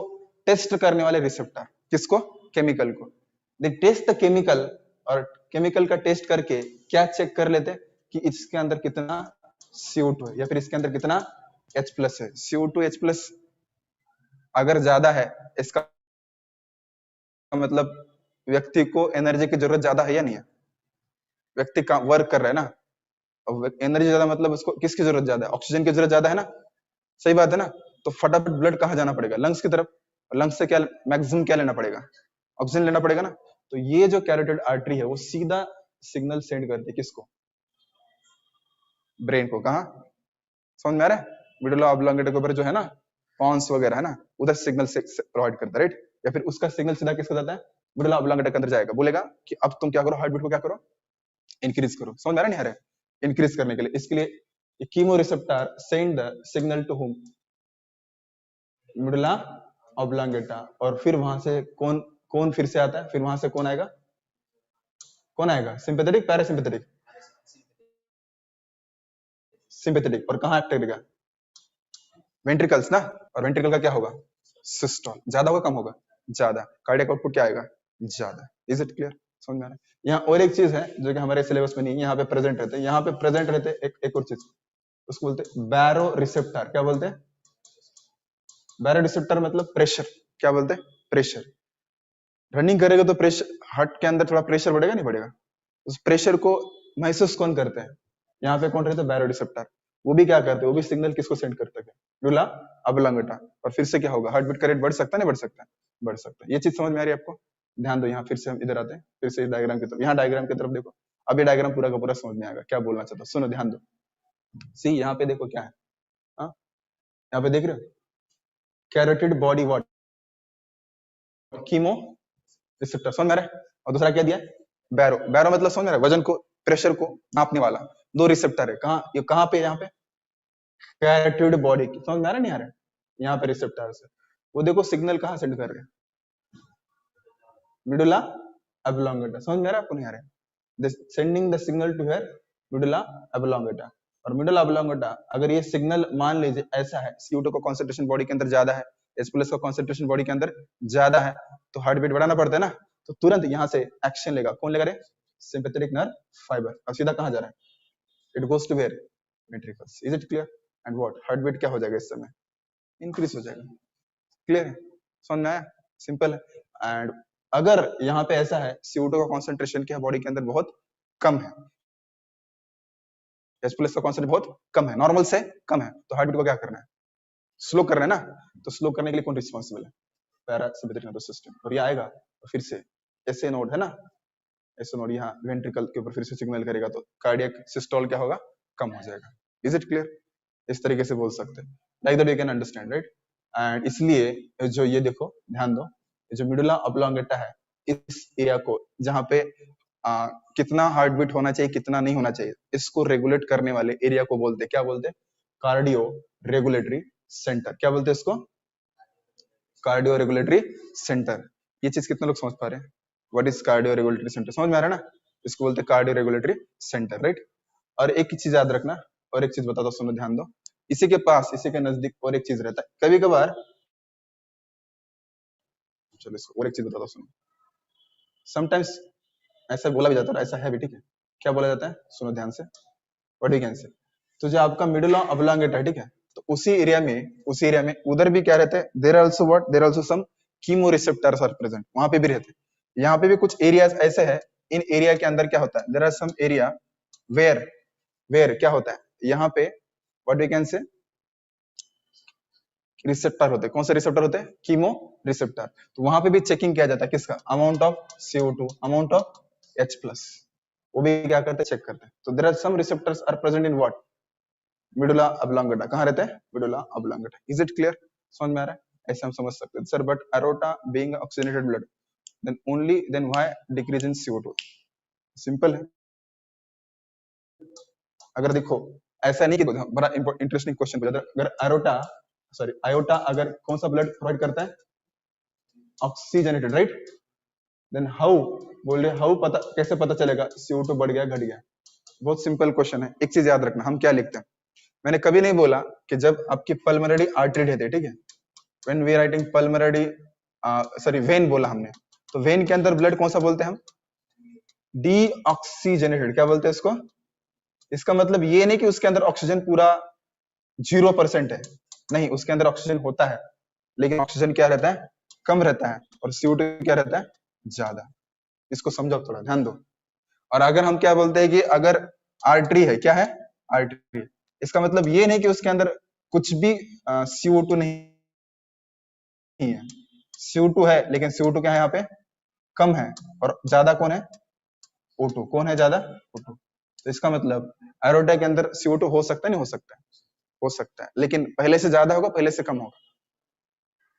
टेस्ट करने वाले रिसेप्टर, किसको, केमिकल को, दे टेस्ट द केमिकल, और केमिकल का टेस्ट करके क्या चेक कर लेते हैं कि इसके अंदर कितना CO2 है या फिर इसके अंदर कितना H+ है। CO2 H+ अगर ज्यादा है, इसका मतलब व्यक्ति को एनर्जी की जरूरत ज्यादा है या नहीं है? व्यक्ति का वर्क कर रहा है ना, और एनर्जी ज्यादा मतलब उसको किसकी जरूरत ज्यादा है? ऑक्सीजन की जरूरत ज्यादा है ना, सही बात है ना। तो फटाफट ब्लड कहाँ जाना पड़ेगा? लंग्स की तरफ। लंग्स से क्या मैक्सिमम क्या लेना पड़ेगा? ऑक्सीजन लेना पड़ेगा ना। तो ये जो कैरोटिड आर्टरी है वो सीधा सिग्नल सेंड करती है किसको? ब्रेन को। कहा? समझ में आ रहा है? मिडुला ऑब्लोंगेटा के ऊपर जो है ना पॉन्स वगैरह है ना, उधर सिग्नल से प्रोवाइड करता है, राइट? या फिर उसका सिग्नल सीधा किसको जाता है? मिडुला ऑब्लोंगेटा के अंदर जाएगा, बोलेगा कि अब तुम क्या करो, हार्ट बीट को क्या करो, इंक्रीज करो। समझ में आ रहा नहीं आ रहा है? इंक्रीज करने के लिए, इसके लिए chemo receptor send the signal to whom? Medulla oblongata. और फिर वहां से कौन कौन फिर से आता है? फिर वहां से कौन आएगा? कौन आएगा? Sympathetic, parasympathetic? सिंपैथेटिक। और कहाँ एक्ट करेगा? वेंट्रिकल्स ना। और वेंट्रिकल का क्या होगा? सिस्टोल। ज्यादा होगा कम होगा? ज्यादा। कार्डियक आउटपुट क्या आएगा? ज्यादा। Is it clear? समझ में आ रहा है? यहाँ और एक चीज है जो कि हमारे सिलेबस में नहीं है, यहाँ पे प्रेजेंट रहते हैं। यहाँ पे प्रेजेंट रहते एक और चीज, उसको बोलते हैं बैरो रिसेप्टर। क्या बोलते हैं? बैरो रिसेप्टर मतलब प्रेशर। क्या बोलते हैं? प्रेशर। रनिंग करेगा तो प्रेशर, हार्ट के अंदर थोड़ा प्रेशर बढ़ेगा नहीं बढ़ेगा? उस प्रेशर को महसूस कौन करते हैं? यहाँ पे कौन रहता है? बैरो रिसेप्टर। वो भी क्या करते हैं? वो भी सिग्नल किसको सेंड करते हैं? Medulla oblongata. और फिर से क्या होगा? हार्ट बीट का रेट बढ़ सकता है नहीं बढ़ सकता? बढ़ सकता है। ये चीज समझ में आ रही है आपको? ध्यान दो, यहाँ फिर से हम इधर आते हैं, फिर से डायग्राम की तरफ। यहाँ डायग्राम की तरफ देखो, अब ये डायग्राम पूरा का पूरा समझ में आएगा क्या बोलना चाहता हूँ। सुनो, ध्यान दो। सी यहाँ पे देखो क्या है, हाँ यहाँ पे देख रहे हो? कैरोटिड बॉडी वाट कीमो रिसेप्टर। समझ में आ रहा है? और दूसरा क्या दिया? बैरो। बैरो मतलब समझ में आ रहा है? वजन को, प्रेशर को नापने वाला। दो रिसेप्टर है। कहाँ? ये कहाँ पे? यहाँ पे कैरोटिड बॉडी की। समझ में आ रहा नहीं आ रहा है? यहाँ पे रिसेप्टर है। वो देखो सिग्नल कहाँ सेंड कर रहे हैं? Medulla oblongata. समझ में आ रहा है आपको? नहीं आ रहा है? Sending the signal to here medulla oblongata. और मिडुला ऑब्लोंगेटा, अगर ये सिग्नल मान लीजिए ऐसा है, CO2 का कॉन्सेंट्रेशन बॉडी के अंदर ज्यादा है, H+ का कॉन्सेंट्रेशन बॉडी के अंदर ज्यादा है, तो हार्ट बीट बढ़ाना पड़ता है ना। तो तुरंत यहाँ से एक्शन लेगा। कौन लेगा रे? Sympathetic nerve fibre. अब सीधा कहाँ जा रहा है? It goes to where? Ventricles. Is it clear? And what? Heart beat क्या हो जाएगा इस समय? इंक्रीज हो जाएगा। क्लियर है? समझ में आया? सिंपल है। एंड अगर यहाँ पे ऐसा है, CO2 का कॉन्सेंट्रेशन क्या बॉडी के अंदर बहुत कम है, H+ का कॉन्सेंट्रेशन बहुत कम है, नॉर्मल से कम है, तो हार्ट बीट को क्या करना है? स्लो करना है ना। तो स्लो करने के लिए कौन रिस्पॉन्सिबल है? Parasympathetic nervous system. और ये आएगा तो फिर से SA नोड है ना, SA नोड यहाँ वेंट्रिकल के ऊपर फिर से सिग्नल करेगा, तो कार्डियक सिस्टोल क्या होगा? कम हो जाएगा। Is it clear? इस तरीके से बोल सकते हैं, like that you can understand, right? And इसलिए जो ये देखो, ध्यान दो, जो मिडुला ऑब्लोंगेटा है, इस एरिया को जहाँ पे कितना हार्ट बीट होना चाहिए कितना नहीं होना चाहिए, इसको रेगुलेट करने वाले एरिया को बोलते हैं, क्या बोलते हैं? Cardio regulatory centre. क्या बोलते हैं इसको? Cardio regulatory centre. ये चीज कितने लोग समझ पा रहे हैं? What is cardio regulatory centre? समझ में आ रहा है ना? इसको बोलते हैं कार्डियो रेगुलेटरी सेंटर, राइट? और एक चीज याद रखना, और एक चीज बता दो, सुनो ध्यान दो, इसी के पास, इसी के नजदीक और एक चीज रहता है कभी कभार। चलो इसको और एक चीज बता दो, सुनो। समटाइम्स ऐसा बोला भी जाता है, ऐसा है भी, ठीक है? क्या बोला जाता है? सुनो ध्यान से, व्हाट यू कैन से। तो जो आपका मिडुला ऑब्लोंगेटा है, ठीक है, तो उसी एरिया में उधर भी क्या रहते हैं? There also what? There also some chemo receptors are present. वहां पे भी रहते हैं। यहाँ पे भी कुछ एरियाज ऐसे हैं, इन एरिया के अंदर क्या होता है? There are some area where where क्या होता है यहाँ पे? What we can say, receptor होते हैं। कौन से रिसेप्टर होते हैं? Chemo receptor. तो वहां पे भी चेकिंग किया जाता है, किसका? Amount of CO2, amount of H+, वो भी क्या करते हैं? चेक करते हैं। तो there are some receptors are present in what? Medulla oblongata. कहाँ रहते हैं? Medulla oblongata. Is it clear? समझ में आ रहा है? ऐसे हम समझ सकते हैं sir, but aorta being oxygenated blood, then why decrease in CO2? Simple है। अगर देखो ऐसा नहीं कि बड़ा इंटरेस्टिंग क्वेश्चन पूछा था, अगर आयोटा अगर कौन सा ब्लड प्रोवाइड करता है? Oxygenated, right? देन हाउ, बोल रहे हाउ, पता कैसे पता चलेगा CO2 बढ़ गया घट गया? बहुत सिंपल क्वेश्चन है। एक चीज याद रखना, हम क्या लिखते हैं, मैंने कभी नहीं बोला कि जब आपकी पल्मोनरी आर्टरी रहती है, ठीक है, when we writing pulmonary, sorry when बोला हमने, तो वेन के अंदर ब्लड कौन सा बोलते हैं हम? डीऑक्सीजनेटेड। क्या बोलते हैं इसको? इसका मतलब ये नहीं कि उसके अंदर ऑक्सीजन पूरा 0% है, नहीं, उसके अंदर ऑक्सीजन होता है, लेकिन ऑक्सीजन क्या रहता है? कम रहता है। और CO2 क्या रहता है? ज्यादा। इसको समझो, थोड़ा ध्यान दो। और अगर हम क्या बोलते हैं कि अगर आर्टरी है, क्या है आर्टरी, इसका मतलब ये नहीं कि उसके अंदर कुछ भी CO2 नहीं है। CO2 है, लेकिन CO2 क्या है यहाँ पे कम है, और ज्यादा कौन है O2। कौन है ज्यादा O2। तो इसका मतलब एरोटा के अंदर CO2 हो सकता है, नहीं हो सकता है, हो सकता है, लेकिन पहले से ज्यादा होगा, पहले से कम होगा,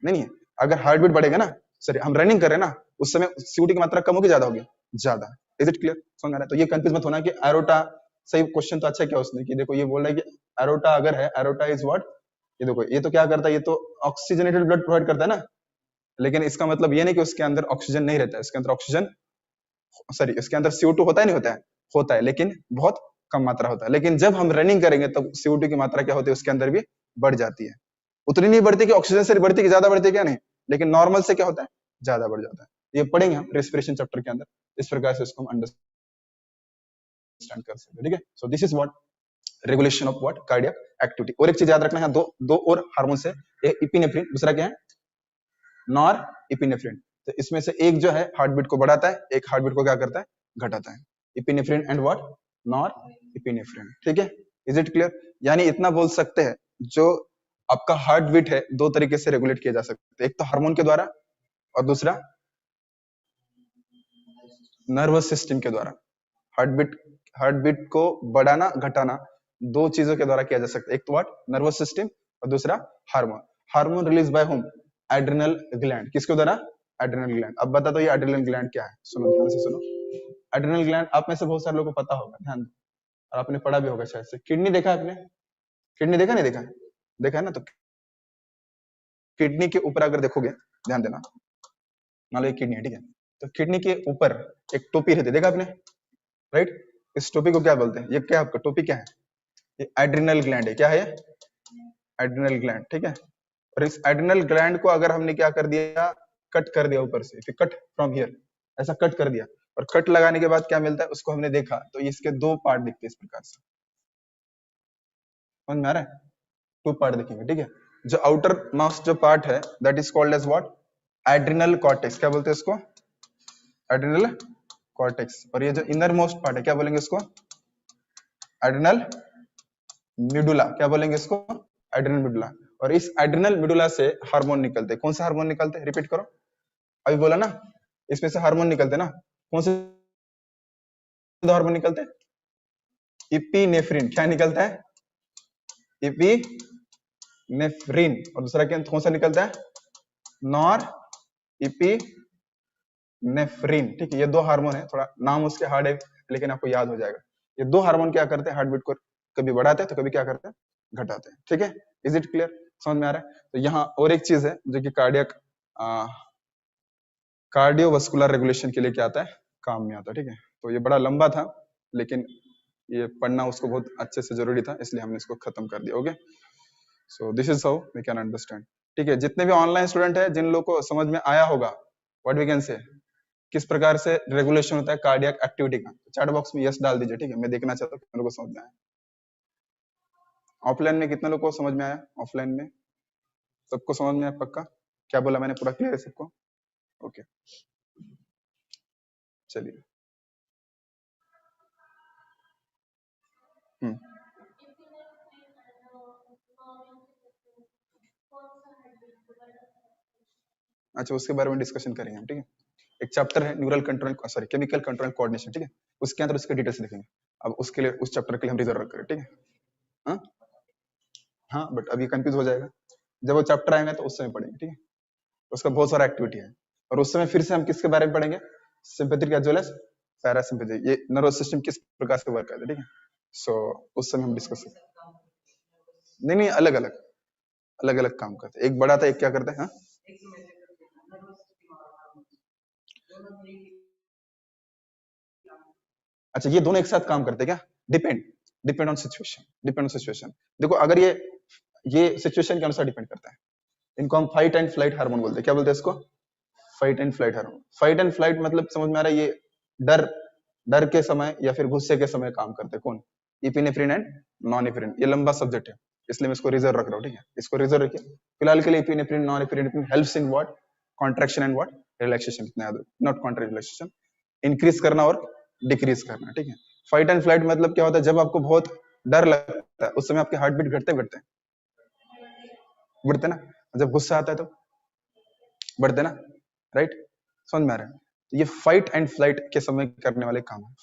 नहीं है। अगर हार्ट बीट बढ़ेगा ना, सॉरी हम रनिंग कर रहे हैं ना, उस समय CO2 की मात्रा कम होगी ज्यादा होगी, ज्यादा। इज इट क्लियर, समझ आ रहा है। तो ये कंफ्यूज मत होना कि एरोटा, सही क्वेश्चन तो अच्छा क्या उसने कि देखो ये बोल रहा है कि एरोटा अगर है, एरोटा इज व्हाट, ये देखो ये तो क्या करता है, ये तो ऑक्सीजनेटेड ब्लड प्रोवाइड करता है ना, लेकिन इसका मतलब ये नहीं कि उसके अंदर ऑक्सीजन नहीं रहता है, इसके अंदर ऑक्सीजन, सॉरी इसके अंदर CO2 होता है, नहीं होता है, होता है, लेकिन बहुत कम मात्रा होता है। लेकिन जब हम रनिंग करेंगे तब CO2 की मात्रा क्या होती है उसके अंदर भी बढ़ जाती है। उतनी नहीं बढ़ती कि ऑक्सीजन से बढ़ती कि ज्यादा बढ़ती है, क्या नहीं, लेकिन नॉर्मल से क्या होता है ज्यादा बढ़ जाता है। ये पढ़ेंगे हम रेस्पिरेशन चैप्टर के अंदर, इस प्रकार से इसको हम अंडरस्टैंड कर सकते हैं, ठीक है। सो this is what regulation of what cardiac activity. और एक चीज याद रखना है, दो और हार्मोन है, एक इपिनेफ्रिन, दूसरा क्या है नॉर इपिनेफ्रिन। तो इसमें से एक जो है हार्ट बीट को बढ़ाता है, एक हार्ट बीट को क्या करता है घटाता है, epinephrine and what nor epinephrine, ठीक है। Is it clear. यानी इतना बोल सकते हैं, जो आपका हार्ट बीट है दो तरीके से रेगुलेट किया जा सकता है, एक तो हार्मोन के द्वारा और दूसरा नर्वस सिस्टम के द्वारा। हार्ट बीट को बढ़ाना घटाना दो चीजों के द्वारा किया जा सकता है, एक तो व्हाट नर्वस सिस्टम और दूसरा hormone. Hormone release by home adrenal gland, किसके द्वारा एड्रिनल ग्लैंड। अब बता दो ये एड्रिनल ग्लैंड क्या है, सुनो ध्यान से सुनो। एड्रिनल ग्लैंड आप में से बहुत सारे लोगों को पता होगा, ध्यान दो, और आपने पढ़ा भी होगा शायद से। किडनी देखा आपने, किडनी देखा नहीं देखा, देखा है ना। तो किडनी के ऊपर अगर देखोगे, ध्यान देना, मान लो एक किडनी है, ठीक है, तो किडनी के ऊपर एक टोपी रहती है, देखा आपने, राइट। इस टोपी को क्या बोलते हैं, ये क्या आपका टोपी क्या है, ये एड्रिनल ग्लैंड है, क्या है ये एड्रिनल ग्लैंड, ठीक है। और इस एड्रिनल ग्लैंड को अगर हमने क्या कर दिया, कट कर दिया ऊपर से, कट फ्रॉम हियर, ऐसा कट कर दिया, और कट लगाने के बाद क्या मिलता है उसको हमने देखा, तो इसके दो पार्ट दिखते हैं इस प्रकार से, समझ में आ रहा है, टू पार्ट दिखेंगे, ठीक है। जो आउटर मोस्ट जो पार्ट है that is called as what adrenal cortex, क्या बोलते हैं इसको एड्रिनल कॉर्टेक्स। और ये जो इनर मोस्ट पार्ट है क्या बोलेंगे इसको एड्रिनल मिडुला, क्या बोलेंगे इसको एड्रिनल मिडुला। और इस एड्रिनल मिडुला से हार्मोन निकलते हैं, कौन सा हार्मोन निकलते हैं, रिपीट करो, अभी बोला ना, इसमें से हार्मोन निकलते ना, कौन से हार्मोन निकलते हैं, इपिनेफ्रिन, क्या निकलता है इपिनेफ्रिन, और दूसरा क्या कौन सा निकलता है नॉर इपिनेफ्रिन, ठीक है। ये दो हार्मोन है, थोड़ा नाम उसके हार्ड है लेकिन आपको याद हो जाएगा। ये दो हार्मोन क्या करते हैं हार्ट बीट को कभी बढ़ाते हैं तो कभी क्या करते हैं घटाते हैं, ठीक है। इज इट क्लियर, समझ में आ रहा है। तो यहाँ और एक चीज है जो कि कार्डियोवास्कुलर रेगुलेशन के लिए क्या आता है काम में आता है, ठीक है। तो ये बड़ा लंबा था, लेकिन ये पढ़ना उसको बहुत अच्छे से जरूरी था, इसलिए हमने इसको खत्म कर दिया। Okay, so this is how we can understand, ठीक है। जितने भी ऑनलाइन स्टूडेंट है, जिन लोगों को समझ में आया होगा व्हाट वी कैन से, किस प्रकार से रेगुलेशन होता है कार्डियक एक्टिविटी का, चैट बॉक्स में यस डाल दीजिए, ठीक है। मैं देखना चाहता हूँ कितने लोगों को समझ में आया। ऑफलाइन में कितने लोगों को समझ में आया, ऑफलाइन में सबको समझ में आया पक्का, क्या बोला मैंने पूरा क्लियर है सबको, ओके चलिए। अच्छा, उसके बारे में डिस्कशन करेंगे हम, ठीक है। एक चैप्टर है neural control, sorry chemical control coordination, ठीक है, उसके अंदर उसके डिटेल्स देखेंगे। अब उसके लिए उस चैप्टर के लिए हम रिजर्व करें, ठीक है। हाँ हाँ, बट अभी कंफ्यूज हो जाएगा, जब वो चैप्टर आएंगे तो उस समय पढ़ेंगे, ठीक है। उसका बहुत सारा एक्टिविटी है, और उस समय फिर से हम किसके बारे में पढ़ेंगे, sympathetic as well as parasympathetic, ये नर्वस सिस्टम किस प्रकार से वर्क करता है, ठीक है। सो उस समय हम डिस्कस करेंगे। नहीं, अलग अलग काम करते हैं, एक बड़ा था एक क्या करता है, हाँ अच्छा, ये दोनों एक साथ काम करते हैं क्या, डिपेंड ऑन सिचुएशन। देखो अगर ये सिचुएशन के अनुसार डिपेंड करता है। इनको हम फाइट एंड फ्लाइट हार्मोन बोलते हैं, क्या बोलते हैं इसको fight and flight hormone. Fight and flight मतलब समझ में आ रहा है, ये डर के समय या फिर गुस्से के समय काम करते हैं, कौन इपिनेफ्रिन एंड नॉन इपिनेफ्रिन। ये लंबा सब्जेक्ट है इसलिए मैं इसको रिजर्व रख रहा हूँ, ठीक है। इसको रिजर्व रखिए फिलहाल के लिए। Epinephrine non epinephrine helps in what contraction and what relaxation, इतना याद रखो, नॉट कॉन्ट्रा रिलैक्सेशन। इंक्रीज करना और डिक्रीज करना, ठीक है। फाइट एंड फ्लाइट मतलब क्या होता है, जब आपको बहुत डर लगता है उस समय आपके हार्ट बीट घटते बढ़ते ना, जब गुस्सा आता है तो बढ़ते ना, राइट, समझ में आ रहा है। तो ये फाइट एंड फ्लाइट के समय करने वाले काम है,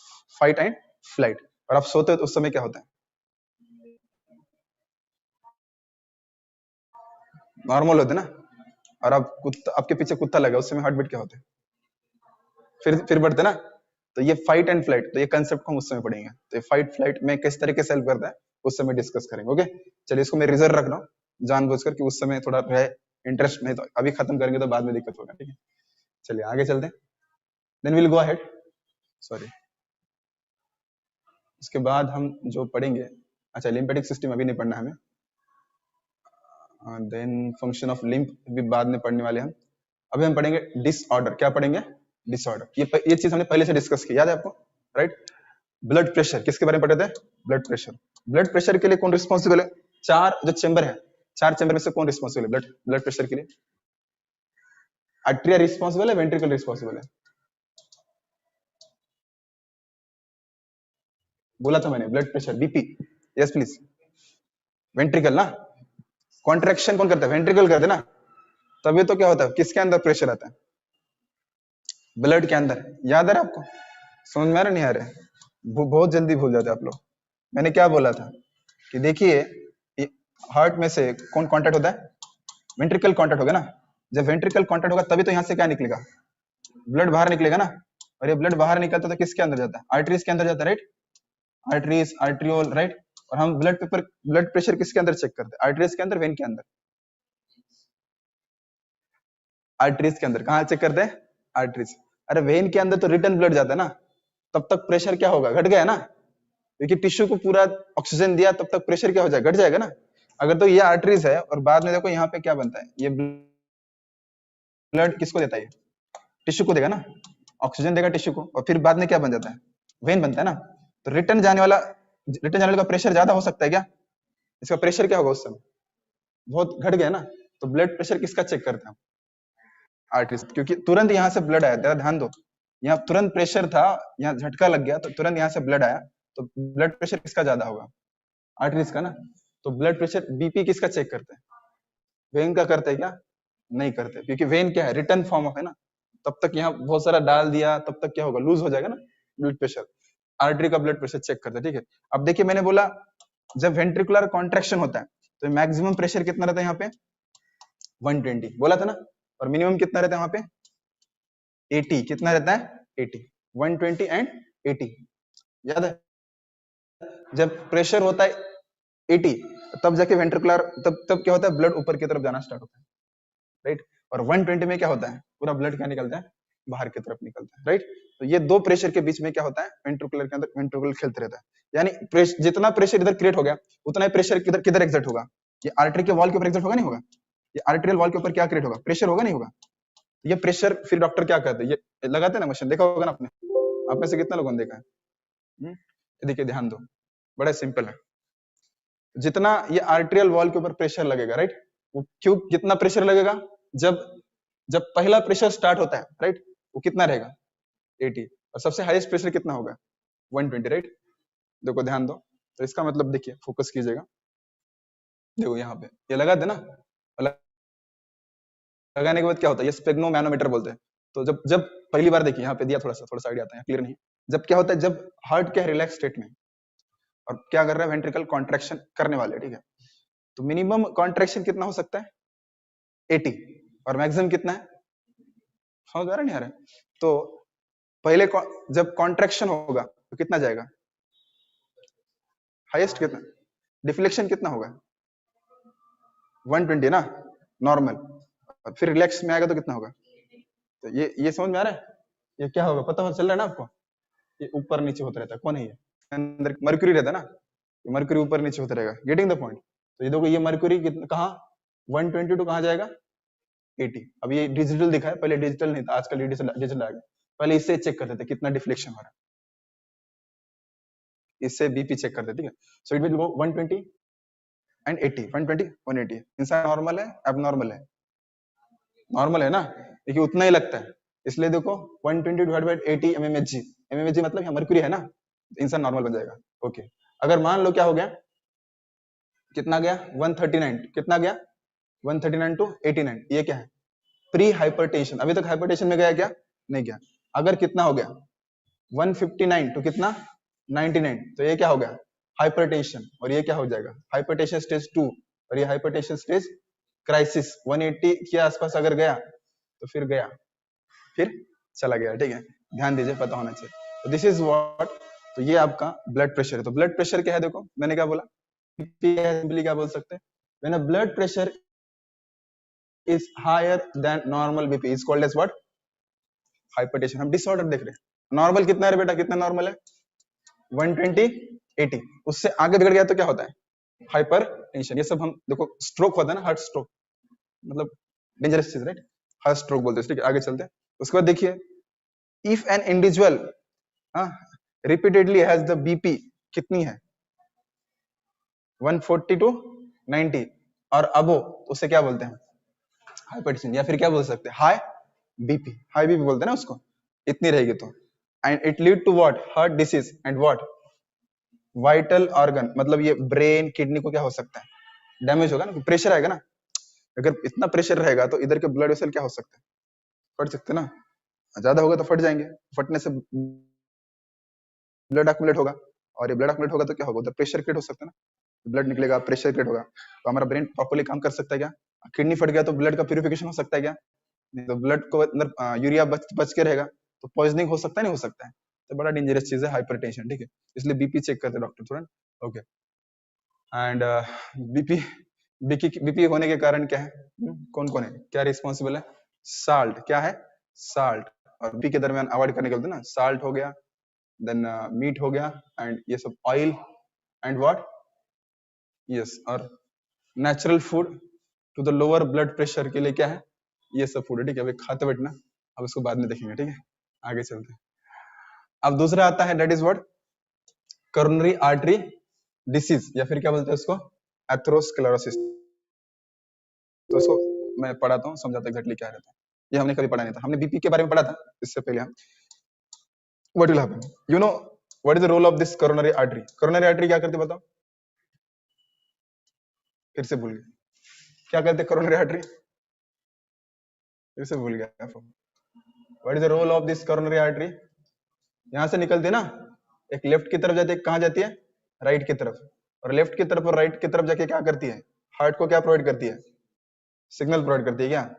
फाइट एंड फ्लाइट। और आप सोते हो तो उस समय क्या होता है, नॉर्मल होते ना, और आप आपके पीछे कुत्ता लगा उस समय हार्ट बीट क्या होते हैं, फिर बढ़ते ना। तो ये फाइट एंड फ्लाइट, तो ये कंसेप्ट को हम उस समय पढ़ेंगे। तो ये फाइट फ्लाइट में किस तरीके से हेल्प करता है उस समय डिस्कस करेंगे। ओके, चलिए इसको मैं रिजर्व रख रहा हूँ जानबूझकर कि उस समय थोड़ा रहे इंटरेस्ट, नहीं तो अभी खत्म करेंगे तो बाद में दिक्कत होगा, ठीक है। चलिए आगे चलते हैं, then will go ahead, sorry. इसके बाद हम जो पढ़ेंगे, अच्छा लिम्फेटिक सिस्टम अभी नहीं पढ़ना है हमें, देन फंक्शन ऑफ लिम्फ भी बाद में पढ़ने वाले हैं हम। अभी हम पढ़ेंगे डिसऑर्डर। क्या पढ़ेंगे, डिसऑर्डर। ये चीज हमने पहले से डिस्कस की, याद है आपको, राइट। ब्लड प्रेशर, किसके बारे में पढ़े थे, ब्लड प्रेशर। ब्लड प्रेशर के लिए कौन रिस्पॉन्सिबल है, चार जो चेंबर है, चार चेंबर में से कौन रिस्पॉन्सिबल है ब्लड प्रेशर के लिए, आर्टरिया रिस्पॉन्सिबल है, वेंट्रिकल रिस्पॉन्सिबल है, बोला था मैंने, blood pressure BP, yes please, ventricle ना। कॉन्ट्रैक्शन कौन करता है, वेंट्रिकल करते ना, तभी तो क्या होता है, किसके अंदर प्रेशर आता है, ब्लड के अंदर। याद है आपको, समझ में आ रहा नहीं आ रहा है, बहुत जल्दी भूल जाते आप लोग। मैंने क्या बोला था कि देखिए हार्ट में से कौन कांटेक्ट होता है, वेंट्रिकल कांटेक्ट होगा ना। जब वेंट्रिकल कांटेक्ट होगा तभी तो यहाँ से क्या निकलेगा, ब्लड बाहर निकलेगा ना। और ये ब्लड बाहर निकलता तो किसके अंदर जाता है, आर्टरीज के अंदर जाता है, राइट, आर्टरीज, आर्ट्रियोल, राइट। और हम ब्लड प्रेशर किसके अंदर चेक करते हैं, आर्टरीज के अंदर, वेन के अंदर, आर्टरीज के अंदर। कहाँ चेक करते हैं, आर्टरीज। अरे वेन के अंदर तो रिटर्न ब्लड जाता है ना, तब तक प्रेशर क्या होगा, घट गया ना, क्योंकि टिश्यू को पूरा ऑक्सीजन दिया, तब तक प्रेशर क्या हो जाएगा, घट जाएगा ना। अगर तो ये आर्टरीज है और बाद में देखो यहाँ पे क्या बनता है, ये ब्लड किसको देता है, टिश्यू को देगा ना, ऑक्सीजन देगा टिश्यू को, और फिर बाद में क्या बन जाता है, वेन बनता है ना। तो रिटर्न जाने वाला का प्रेशर ज्यादा हो सकता है क्या, इसका प्रेशर क्या होगा उस समय, बहुत घट गया ना। तो ब्लड प्रेशर किसका चेक करते हैं, आर्टरीज, क्योंकि तुरंत यहाँ से ब्लड आया, जरा ध्यान दो, यहाँ तुरंत प्रेशर था, यहाँ झटका लग गया तो तुरंत यहाँ से ब्लड आया, तो ब्लड प्रेशर किसका ज्यादा होगा, आर्टरीज का ना। तो ब्लड प्रेशर बीपी किसका चेक करते हैं, वेन का करते हैं क्या, नहीं करते, क्योंकि वेन क्या है, रिटर्न फॉर्म ऑफ है ना, तब तक यहाँ बहुत सारा डाल दिया, तब तक क्या होगा, लूज हो जाएगा ना ब्लड प्रेशर। आर्टरी का ब्लड प्रेशर चेक करते हैं, ठीक है। अब देखिए मैंने बोला जब वेंट्रिकुलर कॉन्ट्रैक्शन होता है तो मैक्सिमम प्रेशर कितना रहता है यहाँ पे, 120 बोला था ना, और मिनिमम कितना रहता है वहां पे, 80, कितना रहता है, 80, 120 एंड 80, याद है। जब प्रेशर होता है 80 तब जाके वेंट्रिकुलर, तब क्या होता है, ब्लड ऊपर की तरफ जाना स्टार्ट होता है, राइट। और 120 में क्या होता है, पूरा ब्लड क्या निकलता है, बाहर की तरफ निकलता है, राइट। तो ये दो प्रेशर के बीच में क्या होता है, वेंट्रिकुलर के अंदर वेंट्रिकुलर खेलते रहता है, यानी जितना प्रेशर इधर क्रिएट हो गया उतना ही प्रेशर किधर किधर एग्जर्ट होगा, ये आर्टरी के वॉल के ऊपर एग्जर्ट होगा नहीं होगा, ये आर्टेरियल वॉल के ऊपर क्या क्रिएट होगा, प्रेशर होगा नहीं होगा। ये प्रेशर फिर डॉक्टर क्या करते हैं, ये लगाते हैं ना मशीन, देखा होगा ना आपने, आप में से कितना लोगों ने देखा है, देखिए ध्यान दो, बड़ा सिंपल है। जितना ये आर्टेरियल वॉल के ऊपर प्रेशर लगेगा, राइट, वो क्यों, कितना प्रेशर लगेगा, जब जब पहला प्रेशर स्टार्ट होता है, राइट, वो कितना रहेगा, 80, और सबसे हाईएस्ट प्रेशर कितना होगा, 120, राइट। देखो ध्यान दो, तो इसका मतलब देखिए, फोकस कीजिएगा, देखो यहाँ पे ये लगा देना, लगाने के बाद क्या होता है, ये स्पेग्नो मैनोमीटर बोलते हैं। तो जब जब पहली बार देखिए यहाँ पे दिया, थोड़ा सा आइडिया आता है, क्लियर नहीं, जब क्या होता है, जब हार्ट क्या है, रिलैक्स स्टेट में, और क्या कर रहा है, वेंट्रिकल कॉन्ट्रैक्शन करने वाले, ठीक है। तो मिनिमम कॉन्ट्रैक्शन कितना हो सकता है, 80, और मैक्सिमम कितना है, समझ आ रहा नहीं आ रहा है। तो पहले जब कॉन्ट्रैक्शन होगा तो कितना जाएगा, हाईएस्ट कितना, डिफ्लेक्शन कितना होगा, 120 ना, नॉर्मल, और फिर रिलैक्स में आएगा तो कितना होगा। तो ये समझ में आ रहा है, ये क्या होगा पता चल रहा है ना आपको, ये ऊपर नीचे होता रहता है, कौन है ये, अंदर मर्क्यूरी रहता है ना, ये मर्क्यूरी ऊपर नीचे होता रहेगा, गेटिंग द पॉइंट। तो ये देखो ये मर्क्यूरी कहाँ, 122 कहाँ जाएगा, 80। अब ये डिजिटल दिखा है, पहले डिजिटल नहीं था, आजकल डिजिटल आ गया, पहले इससे चेक करते थे कितना डिफ्लेक्शन हो रहा है, इससे बीपी चेक करते, ठीक है। So it will go 120 and 80, 120 180। इंसान नॉर्मल है, एबनॉर्मल है, नॉर्मल है ना, देखिए उतना ही लगता है, इसलिए देखो 120 डिवाइड बाई 80 mmHg, mmHg मतलब यहाँ मर्क्यूरी है ना, इंसान नॉर्मल बन जाएगा। ओके, अगर मान लो क्या हो गया, कितना गया 139, कितना गया 139 टू 89, ये क्या है प्री हाइपरटेंशन। अभी तक हाइपरटेंशन में गया क्या, नहीं गया। अगर कितना हो गया 159 तो कितना 99, तो ये क्या हो गया हाइपरटेंशन, और ये क्या हो जाएगा हाइपरटेंशन स्टेज 2, और ये हाइपरटेंशन स्टेज क्राइसिस। 180 के आसपास अगर गया तो फिर गया, फिर चला गया, ठीक है, ध्यान दीजिए, पता होना चाहिए। तो दिस इज व्हाट, तो ये आपका ब्लड प्रेशर है। तो ब्लड प्रेशर क्या है, देखो मैंने क्या बोला, सिंपली क्या बोल सकते हैं, when a blood pressure is higher then normal BP is called as what, hypertension. हम डिसऑर्डर देख रहे हैं, नॉर्मल कितना है बेटा, कितना नॉर्मल है 120 80, उससे आगे बिगड़ गया तो क्या होता है हाइपर टेंशन। ये सब हम देखो, स्ट्रोक होता है ना, हार्ट स्ट्रोक, मतलब डेंजरस चीज, राइट, हार्ट स्ट्रोक बोलते हैं। ठीक है, आगे चलते हैं। उसके बाद देखिए, if an individual repeatedly has the BP कितनी है 140 टू 90 और अबो, उसे क्या बोलते हैं हाइपरटेंशन, या फिर क्या बोल सकते हैं हाई बीपी, हाई बीपी बोलते हैं ना उसको, इतनी रहेगी तो। And it lead to what, heart disease and what vital organ, मतलब ये ब्रेन किडनी को क्या हो सकता है डैमेज होगा ना, प्रेशर आएगा ना, अगर इतना प्रेशर रहेगा तो इधर के ब्लड वेसल क्या हो सकते हैं, फट सकते हैं ना, ज्यादा होगा तो फट जाएंगे, फटने से ब्लड अक्मुलेट होगा, और ये ब्लड अक्मुलेट होगा तो क्या होगा, उधर प्रेशर क्रिएट हो सकता है ना, ब्लड निकलेगा, प्रेशर क्रिएट होगा, तो हमारा ब्रेन प्रॉपर्ली काम कर सकता है क्या, किडनी फट गया तो ब्लड का प्यूरिफिकेशन हो सकता है क्या, नहीं तो ब्लड को अंदर यूरिया बच के रहेगा, तो पॉइजनिंग हो सकता है, नहीं हो सकता है, तो बड़ा डेंजरस चीज है हाइपरटेंशन, ठीक है, इसलिए बीपी चेक करते हैं डॉक्टर तुरंत। ओके, एंड बीपी, बीपी होने के कारण क्या है, कौन कौन है, क्या रिस्पॉन्सिबल है, साल्ट, क्या है साल्ट, और बीपी के दरमियान अवॉइड करने के बोलते हैं ना, साल्ट हो गया, देन मीट हो गया, एंड ये सब ऑयल, एंड व्हाट, यस, और natural food to the lower blood pressure के लिए क्या है, ये सब फूड है, ठीक है, अभी खाते बैठना, अब उसको बाद में देखेंगे, ठीक है, आगे चलते हैं। अब दूसरा आता है, that is what coronary artery disease, या फिर क्या बोलते हैं उसको एथेरोस्क्लेरोसिस। तो इसको मैं पढ़ाता हूँ, समझाता एग्जैक्टली क्या रहता है, ये हमने कभी पढ़ा नहीं था, हमने बीपी के बारे में पढ़ा था इससे पहले। हम what will happen, you know what is the role of this coronary artery, coronary artery क्या करती है बताओ, फिर से भूल गए, क्या करते हैं कोरोनरी आर्टरी, फिर से भूल गया, what is the role of this coronary artery, यहाँ से निकलती है ना, एक लेफ्ट की तरफ जाती है, कहाँ जाती है राइट की तरफ, और लेफ्ट की तरफ और राइट की तरफ जाके क्या करती है, हार्ट को क्या प्रोवाइड करती है, सिग्नल प्रोवाइड करती है क्या,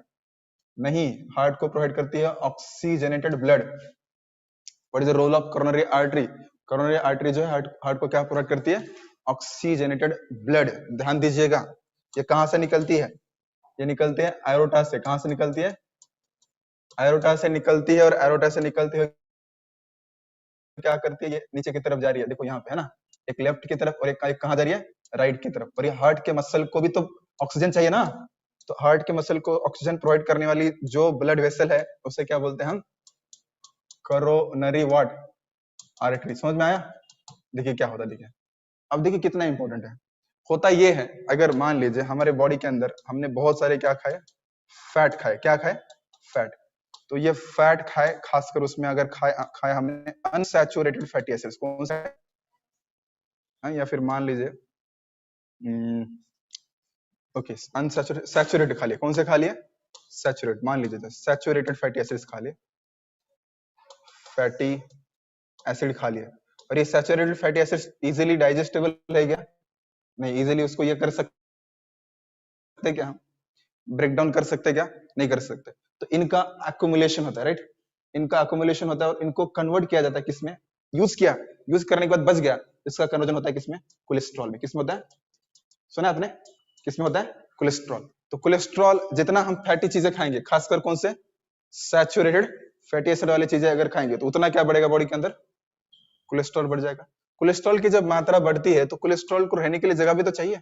नहीं, हार्ट को प्रोवाइड करती है oxygenated blood. What is the role of coronary artery, coronary artery जो है हार्ट को क्या प्रोवाइड करती है, ऑक्सीजनेटेड ब्लड। ध्यान दीजिएगा, ये कहाँ से निकलती है, ये निकलती है एरोटा से, कहाँ से निकलती है, एरोटा से निकलती है, और एरोटा से निकलती है क्या करती है, ये नीचे की तरफ जा रही है, देखो यहाँ पे है ना, एक लेफ्ट की तरफ और एक कहाँ जा रही है राइट की तरफ, और ये हार्ट के मसल को भी तो ऑक्सीजन चाहिए ना, तो हार्ट के मसल को ऑक्सीजन प्रोवाइड करने वाली जो ब्लड वेसल है उसे क्या बोलते हैं हम, कोरोनरी व्हाट आर्टरी। समझ में आया, देखिए क्या होता है, देखिए अब देखिए कितना इंपॉर्टेंट है, होता ये है, अगर मान लीजिए हमारे बॉडी के अंदर हमने बहुत सारे क्या खाए, फैट खाए, क्या खाए फैट, तो ये फैट खाए, खासकर उसमें अगर खाए हमने अनसैचुरेटेड फैटी एसिड्स, कौन सा है, या फिर मान लीजिए ओके अनसैचुरेटेड, सैचुरेटेड खा लिया, कौन से खा लिए सैचुरेट, मान लीजिए तो सैचुरेटेड फैटी एसिड्स खा लिए, फैटी एसिड खा लिया, और ये saturated fatty acids easily digestible है क्या, नहीं, इजीली उसको ये कर सकते क्या, ब्रेक डाउन कर सकते क्या, नहीं कर सकते, तो इनका अक्युमुलेशन होता है, राइट, इनका अक्युमुलेशन होता है, और इनको कन्वर्ट किया जाता है किसमें, यूज किया, यूज करने के बाद बच गया, इसका कन्वर्जन होता है किसमें, कोलेस्ट्रॉल में, किसमें होता है, सुना आपने, किसमें होता है कोलेस्ट्रॉल। तो कोलेस्ट्रॉल जितना हम फैटी चीजें खाएंगे, खासकर कौन से सैचुरेटेड फैटी एसिड वाली चीजें अगर खाएंगे, तो उतना क्या बढ़ेगा बॉडी के अंदर, कोलेस्ट्रॉल बढ़ जाएगा। कोलेस्ट्रॉल की जब मात्रा बढ़ती है तो कोलेस्ट्रॉल को रहने के लिए जगह भी तो चाहिए,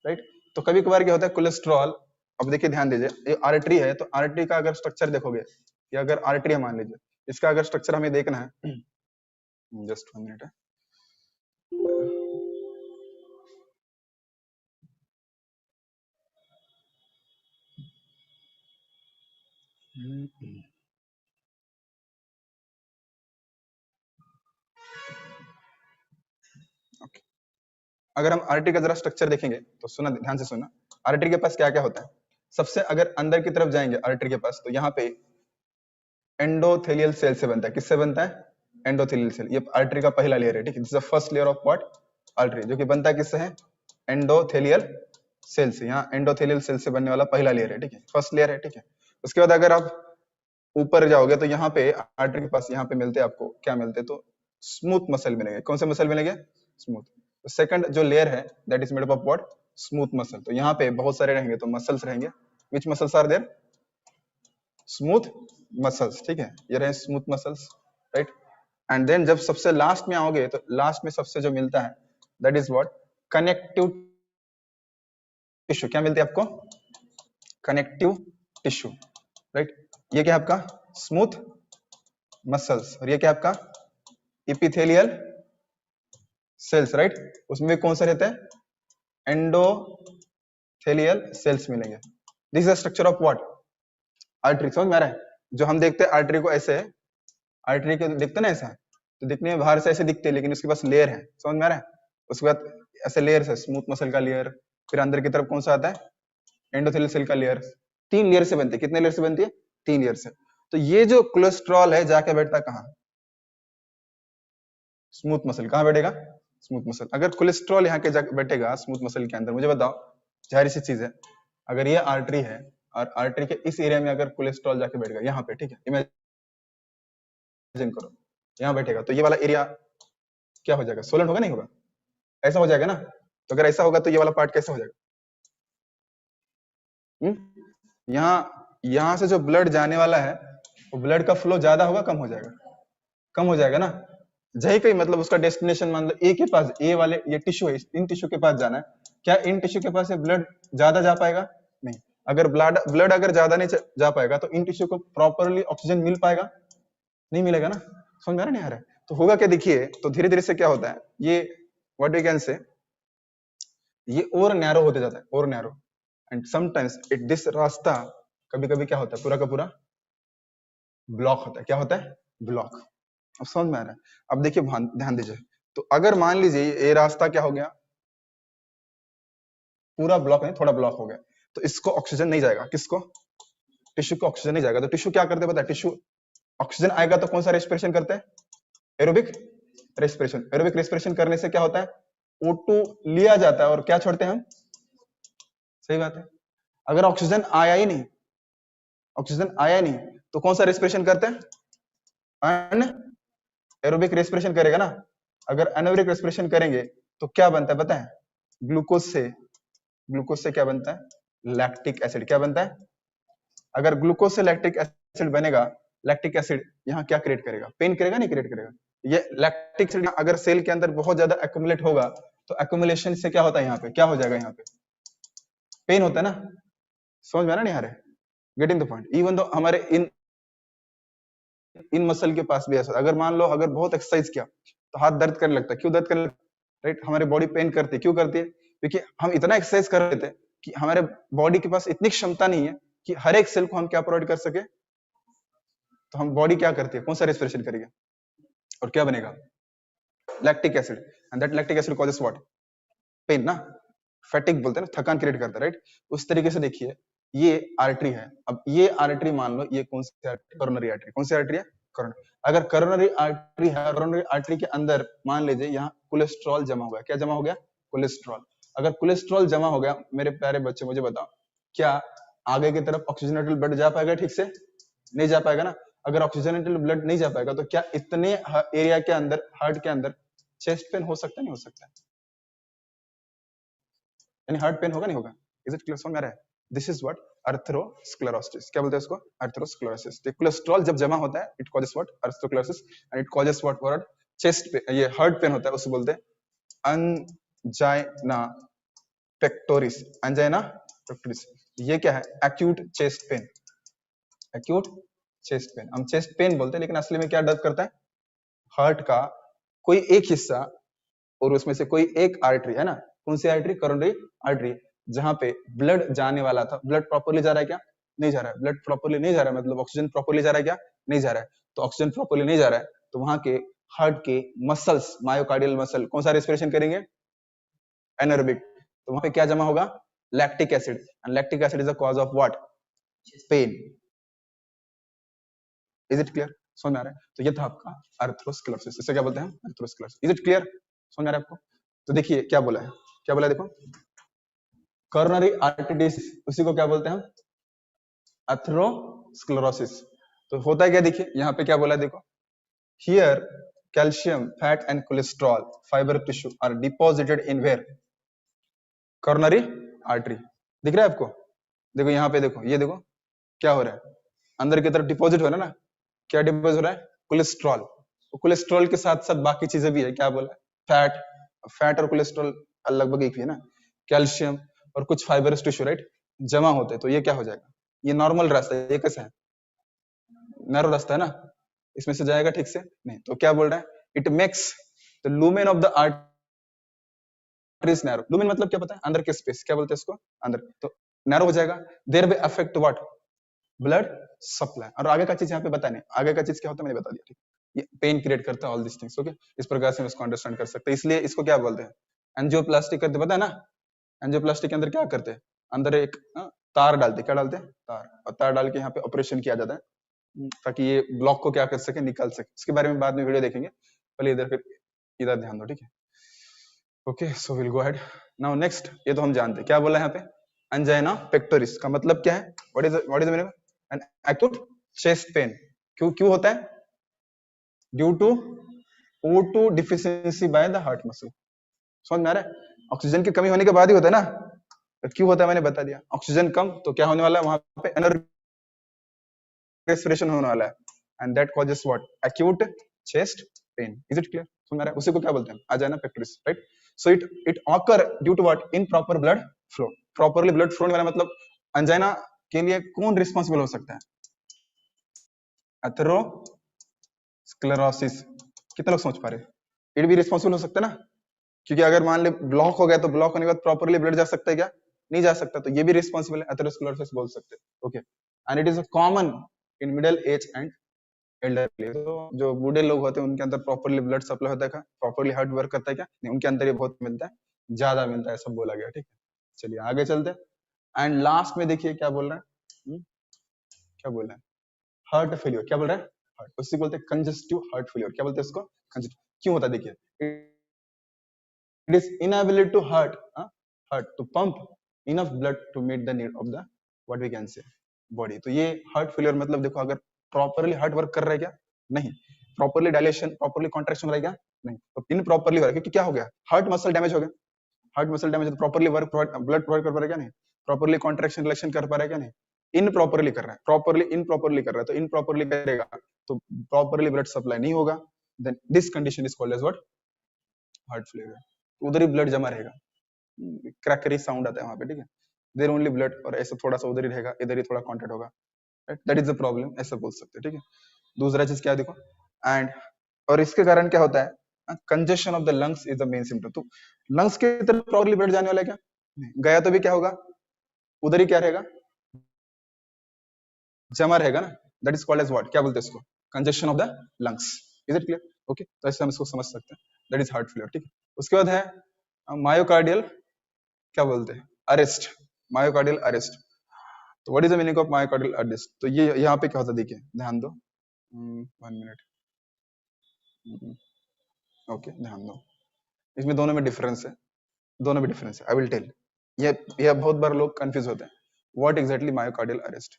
राइट, तो कभी कभार क्या होता है कोलेस्ट्रॉल, अब देखिए ध्यान दीजिए, ये आर्टरी है, तो आर्टरी का अगर स्ट्रक्चर देखोगे, या अगर आर्टरी है मान लीजिए, इसका अगर स्ट्रक्चर हमें देखना है, जस्ट 1 मिनट है, अगर हम आर्टरी का जरा स्ट्रक्चर देखेंगे तो सुना, ध्यान से सुना, आर्टरी के पास क्या क्या होता है। सबसे अगर अंदर की तरफ जाएंगे आर्टरी के पास, तो यहाँ पे एंडोथेलियल सेल से बनता है। किससे बनता है? Endothelial cell. ये आर्टरी का पहला लेयर है, ठीक है। This is the first layer of what? Artery, जो कि बनता है किससे है? एंडोथेलियल सेल से। यहाँ एंडोथेलियल सेल से बनने वाला पहला लेयर है, ठीक है, फर्स्ट लेयर है, ठीक है। उसके बाद अगर आप ऊपर जाओगे तो यहाँ पे आर्टरी के पास यहाँ पे मिलते हैं आपको, क्या मिलते हैं, तो स्मूथ मसल मिलेंगे। कौन से मसल मिलेंगे? स्मूथ। तो सेकंड जो लेयर है that is made up of what? Smooth muscle. तो यहाँ पे बहुत सारे रहेंगे, तो मसल्स रहेंगे। Which muscles are there? Smooth muscles, ठीक है, ये रहे smooth muscles, right. And then जब सबसे लास्ट में आओगे तो लास्ट में सबसे जो मिलता है that is what? Connective tissue. क्या मिलते हैं आपको? Connective tissue, right. ये क्या है आपका? Smooth muscles. और ये क्या है आपका? Epithelial cells, right. उसमें भी कौन सा रहता है? एंडोथेलियल सेल्स मिलेंगे। This is the structure of what? Artery. समझ में आ रहा है? जो हम देखते हैं आर्टरी को ऐसे, आर्टरी को देखते ना ऐसा, तो दिखने में बाहर से ऐसे दिखते हैं, लेकिन उसके पास लेयर है। समझ में आ रहा है? उसके बाद ऐसे लेयर है, स्मूथ मसल का लेयर, फिर अंदर की तरफ कौन सा आता है? एंडोथेलियल सेल का लेयर। 3 लेयर से बनती है। कितने लेयर से बनती है? 3 लेयर से। तो ये जो कोलेस्ट्रॉल है जाके बैठता कहाँ? Smooth muscle. कहाँ बैठेगा? Smooth muscle. अगर कोलेस्ट्रॉल यहाँ के जाके बैठेगा स्मूथ मसल के अंदर, मुझे बताओ, जाहिर सी चीज है, अगर ये आर्टरी है और आर्टरी के इस एरिया में अगर कोलेस्ट्रॉल जाके बैठ गया यहाँ पे, ठीक है, इमेजिन करो यहाँ बैठेगा, तो ये वाला एरिया क्या हो जाएगा? सोलन होगा, नहीं होगा? ऐसा हो जाएगा ना। तो अगर ऐसा होगा तो ये वाला पार्ट कैसे हो जाएगा? यहाँ से जो ब्लड जाने वाला है वो ब्लड का फ्लो ज्यादा होगा, कम हो जाएगा? कम हो जाएगा ना। जही कहीं मतलब उसका डेस्टिनेशन मान लो ए के पास, ए वाले ये टिश्यू है, इन टिश्यू के पास जाना है, क्या इन टिश्यू के पास से ब्लड ज्यादा जा पाएगा? नहीं। अगर ब्लड अगर ज्यादा नहीं जा पाएगा तो इन टिश्यू को प्रॉपरली ऑक्सीजन मिल पाएगा? नहीं मिलेगा ना। समझ में आ रहा नहीं आ रहा है? तो होगा क्या, देखिए, तो धीरे धीरे से क्या होता है, ये व्हाट वी कैन से, ये और नैरो होते जाता है, और narrow, and sometimes it this रास्ता कभी कभी क्या होता है, पूरा का पूरा ब्लॉक होता है। क्या होता है? ब्लॉक। अब समझ में आ रहा है? अब देखिए ध्यान दीजिए, तो अगर मान लीजिए ये रास्ता क्या हो गया, पूरा ब्लॉक नहीं, थोड़ा ब्लॉक हो गया, तो इसको ऑक्सीजन नहीं जाएगा। किसको? टिश्यू को ऑक्सीजन नहीं जाएगा। तो टिश्यू क्या करते हैं पता है? टिश्यू ऑक्सीजन आएगा तो कौन सा रेस्पिरेशन करते हैं? Aerobic respiration. एरोबिक रेस्पिरेशन करने से क्या होता है? O2 लिया जाता है और क्या छोड़ते हैं हम? सही बात है। अगर ऑक्सीजन आया ही नहीं, ऑक्सीजन आया नहीं, तो कौन सा रेस्पिरेशन करते हैं? एरोबिक रेस्पिरेशन करेगा ना। अगर एनारोबिक रेस्पिरेशन करेंगे तो क्या बनता है पता है? ग्लूकोज से क्या बनता है? Lactic acid. क्या बनता है? अगर ग्लूकोज से लैक्टिक एसिड बनेगा, लैक्टिक एसिड यहाँ क्या क्रिएट करेगा? पेन करेगा, नहीं क्रिएट करेगा? ये लैक्टिक एसिड अगर सेल के अंदर बहुत ज्यादा एक्यूमुलेट होगा तो एक्यूमुलेशन से क्या होता है, यहाँ पे क्या हो जाएगा? यहाँ पे पेन होता है ना। समझ में आ रहा नहीं आ रहा है? Getting the point. Even though हमारे इन मसल के पास भी ऐसा, अगर मान लो अगर बहुत एक्सरसाइज किया तो हाथ दर्द करने लगता है। क्यों दर्द करने लगता है? राइट, हमारी बॉडी पेन करती है। क्यों करती है? क्योंकि हम इतना एक्सरसाइज कर रहे थे कि हमारे बॉडी के पास इतनी क्षमता नहीं है कि हर एक सेल को हम क्या प्रोवाइड कर सके। तो हम बॉडी क्या करती है? कौन सा रेस्पिरेशन करेगी और क्या बनेगा? Lactic acid. And that lactic acid causes what? Pain no, fatigue बोलते हैं ना, थकान क्रिएट करता है, राइट। उस तरीके से देखिए ये आर्टरी है। अब ये आर्टरी मान लो, ये कौन सी आर्टरी? Coronary artery. कौन सी आर्टरी है? कोरोनरी। अगर कोरोनरी आर्टरी है, कोरोनरी आर्टरी के अंदर मान लीजिए यहाँ कोलेस्ट्रॉल जमा हो गया। क्या जमा हो गया? कोलेस्ट्रॉल। अगर कोलेस्ट्रॉल जमा हो गया, मेरे प्यारे बच्चे मुझे बताओ, क्या आगे की तरफ ऑक्सीजनेटेड ब्लड जा पाएगा? ठीक से नहीं जा पाएगा ना। अगर ऑक्सीजनेटेड ब्लड नहीं जा पाएगा तो क्या इतने एरिया के अंदर, हार्ट के अंदर चेस्ट पेन हो सकता है? नहीं हो सकता? यानी हार्ट पेन होगा, नहीं होगा? Is it clear? समझ में आ रहा है? This is what? अर्थरोस्क्लेरोसिस। क्या बोलते हैं इसको? अर्थरोस्क्लेरोसिस। तो कोलेस्ट्रॉल जब जमा होता है it causes what? Atherosclerosis. And it causes what? Chest पे, ये हार्ट पेन होता है, उसको बोलते हैं अंजाइना पेक्टोरिस। Angina pectoris. ये क्या है? Acute chest pen. Acute chest pen हम चेस्ट पेन बोलते हैं, लेकिन असली में क्या दर्द करता है? हार्ट का कोई एक हिस्सा, और उसमें से कोई एक आर्टरी है ना। कौन सी आर्टरी? कोरोनरी आर्टरी, जहां पे ब्लड जाने वाला था। ब्लड प्रॉपरली जा रहा है क्या? नहीं जा रहा है। ब्लड प्रॉपरली नहीं जा रहा है मतलब ऑक्सीजन प्रॉपरली जा रहा है क्या? नहीं जा रहा है। तो ऑक्सीजन प्रॉपरली नहीं जा रहा है तो वहां के हार्ट के मसल्स, मायोकार्डियल मसल कौन सा रेस्पिरेशन करेंगे? एनर्बिक, तो वहां पे क्या जमा होगा, lactic acid, and lactic acid is the cause of what, pain. Is it clear, समझ में आ रहा है? तो ये था आपका अर्थरोस्क्लेरोसिस, इसे क्या बोलते हैं, अर्थरोस्क्लेरोसिस। इज इट क्लियर, समझ में आ रहा है आपको? तो देखिए क्या बोला है, क्या बोला है, देखो कोरोनरी आर्टरी डिसीज, उसी को क्या बोलते हैं हम, अथरोस्क्लेरोसिस। तो होता है क्या, देखिए यहाँ पे क्या बोला है, देखो here calcium fat and cholesterol fibre tissue are deposited in where, coronary artery. दिख रहा है आपको, देखो यहाँ पे, देखो ये देखो क्या हो रहा है, अंदर की तरफ डिपॉजिट हो रहा है ना, क्या डिपॉजिट हो रहा है, कोलेस्ट्रॉल। तो कोलेस्ट्रॉल के साथ साथ बाकी चीजें भी है, क्या बोला है, फैट, फैट और कोलेस्ट्रॉल लगभग एक ही है ना, कैल्शियम और कुछ फाइबरस टिश्यू, राइट, जमा होते हैं, तो ये क्या हो जाएगा, ये नॉर्मल रास्ता है, ये कैसा है, नैरो रास्ता है ना, इसमें से जाएगा ठीक से नहीं, तो क्या बोल रहा है, it makes the lumen of the arteries narrow. Lumen मतलब क्या पता है, अंदर के स्पेस, क्या बोलते हैं इसको, अंदर, तो नैरो हो जाएगा, there will affect what, blood supply. और आगे का चीज यहाँ पे बता नहीं, आगे का चीज क्या होता है मैंने बता दिया, ठीक, ये पेन क्रिएट करता है, ऑल दिस थिंग्स, ओके। इस प्रकार से हम इसको अंडरस्टैंड कर सकते हैं, इसलिए इसको क्या बोलते हैं, एंजियोप्लास्टी करते, पता है ना, एंजियोप्लास्टी के अंदर क्या करते हैं, अंदर एक तार डालते, क्या डालते हैं, तार, और तार डाल के यहाँ पे ऑपरेशन किया जाता है, ताकि ये ब्लॉक को क्या कर सके, निकाल सके। इसके बारे में बाद में वीडियो देखेंगे, पहले इधर फिर इधर ध्यान दो, ठीक है, okay. So will go ahead now next, ये तो हम जानते हैं, क्या बोला है यहाँ पे, एंजाइना पेक्टोरिस का मतलब क्या है, what is meaning, an acute chest pain, क्यों क्यों होता है, due to O2 deficiency by the heart muscle. समझ में आ रहा है, ऑक्सीजन की कमी होने के बाद ही होता है ना, तो क्यों होता है मैंने बता दिया, ऑक्सीजन कम तो क्या होने वाला है, वहां पे एनर्जी रेस्पिरेशन होने वाला है, and that causes what, acute chest pen. Is it clear, समझ में आ रहा है, उसी को क्या बोलते हैं, angina pectoris, right. So it occur due to what, improper blood flow. Properly blood flow होने वाला मतलब एंजाइना के लिए कौन रिस्पांसिबल हो सकता है, एथेरोस्क्लेरोसिस। कितने लोग समझ पा रहे हैं, इट भी रिस्पांसिबल हो सकता है ना, क्योंकि अगर मान ले ब्लॉक हो गया तो ब्लॉक होने के बाद प्रॉपरली ब्लड जा सकता है क्या, नहीं जा सकता, तो ये भी रिस्पांसिबल है, एथेरोस्क्लेरोसिस बोल सकते हैं, okay. And it is common in middle age and elderly. तो जो बूढ़े लोग होते हैं उनके अंदर प्रॉपरली ब्लड सप्लाई होता है क्या, प्रॉपरली हार्ट वर्क करता है क्या, नहीं, उनके अंदर ये बहुत मिलता है, ज्यादा मिलता है, सब बोला गया, ठीक है। चलिए आगे चलते हैं, एंड लास्ट में देखिए क्या बोल रहा है, क्या बोल रहा है, हार्ट फेलियर, क्या बोल रहा है, हार्ट, उसी बोलते हैं कंजेस्टिव हार्ट फेलियर, क्या बोलते हैं इसको, कंजेस्टिव। क्यों होता है, देखिए it is inability to heart to pump enough blood to meet the need of the what we can say body। तो ये हार्ट फेलियर मतलब देखो, अगर प्रॉपरली हार्ट वर्क कर रहा है क्या, नहीं, प्रॉपरली डायलेशन प्रॉपरली कॉन्ट्रैक्शन हो रहा है क्या, नहीं, तो इनप्रॉपरली हो रहा है, क्योंकि क्या हो गया, हार्ट मसल डैमेज हो गया, हार्ट मसल डैमेज तो प्रॉपरली वर्क ब्लड प्रोवाइड कर पा रहा है क्या, नहीं, प्रॉपरली कॉन्ट्रैक्शन रिलेक्शन कर पा रहा है क्या, नहीं, इनप्रॉपरली कर रहा है, प्रॉपरली इनप्रॉपरली कर रहा है, तो इनप्रॉपरली करेगा तो प्रॉपरली ब्लड सप्लाई नहीं होगा, then this condition is called as what, heart failure. उधर ही ब्लड जमा रहेगा, क्रैकरी साउंड आता है वहां पे, ठीक है, देयर ओनली ब्लड, और ऐसे थोड़ा सा उधर ही रहेगा, इधर ही थोड़ा कांटेक्ट होगा, right, that is the problem, ऐसा बोल सकते हैं, ठीक है। दूसरा चीज क्या है, देखो, एंड और इसके कारण क्या होता है, congestion of the lungs is the main symptom. तो लंग्स की तरफ प्रॉपरली ब्लड जाने वाला है क्या, नहीं, गया तो भी क्या होगा, उधर ही क्या रहेगा, जमा रहेगा ना, that is called as what, क्या बोलते हैं इसको, congestion of the lungs. Is it clear, okay, तो ऐसे हम इसको समझ सकते हैं, दैट इज हार्ट फेलियर, ठीक है। उसके बाद है मायोकार्डियल, क्या बोलते हैं, अरेस्ट, मायोकार्डियल अरेस्ट। तो what is the meaning of myocardial arrest, तो ये यहाँ पे क्या होता है, देखिए ध्यान दो, 1 मिनट, ओके, ध्यान दो, इसमें दोनों में डिफरेंस है, दोनों में डिफरेंस है, आई विल टेल। ये बहुत बार लोग कंफ्यूज होते हैं, what exactly myocardial arrest.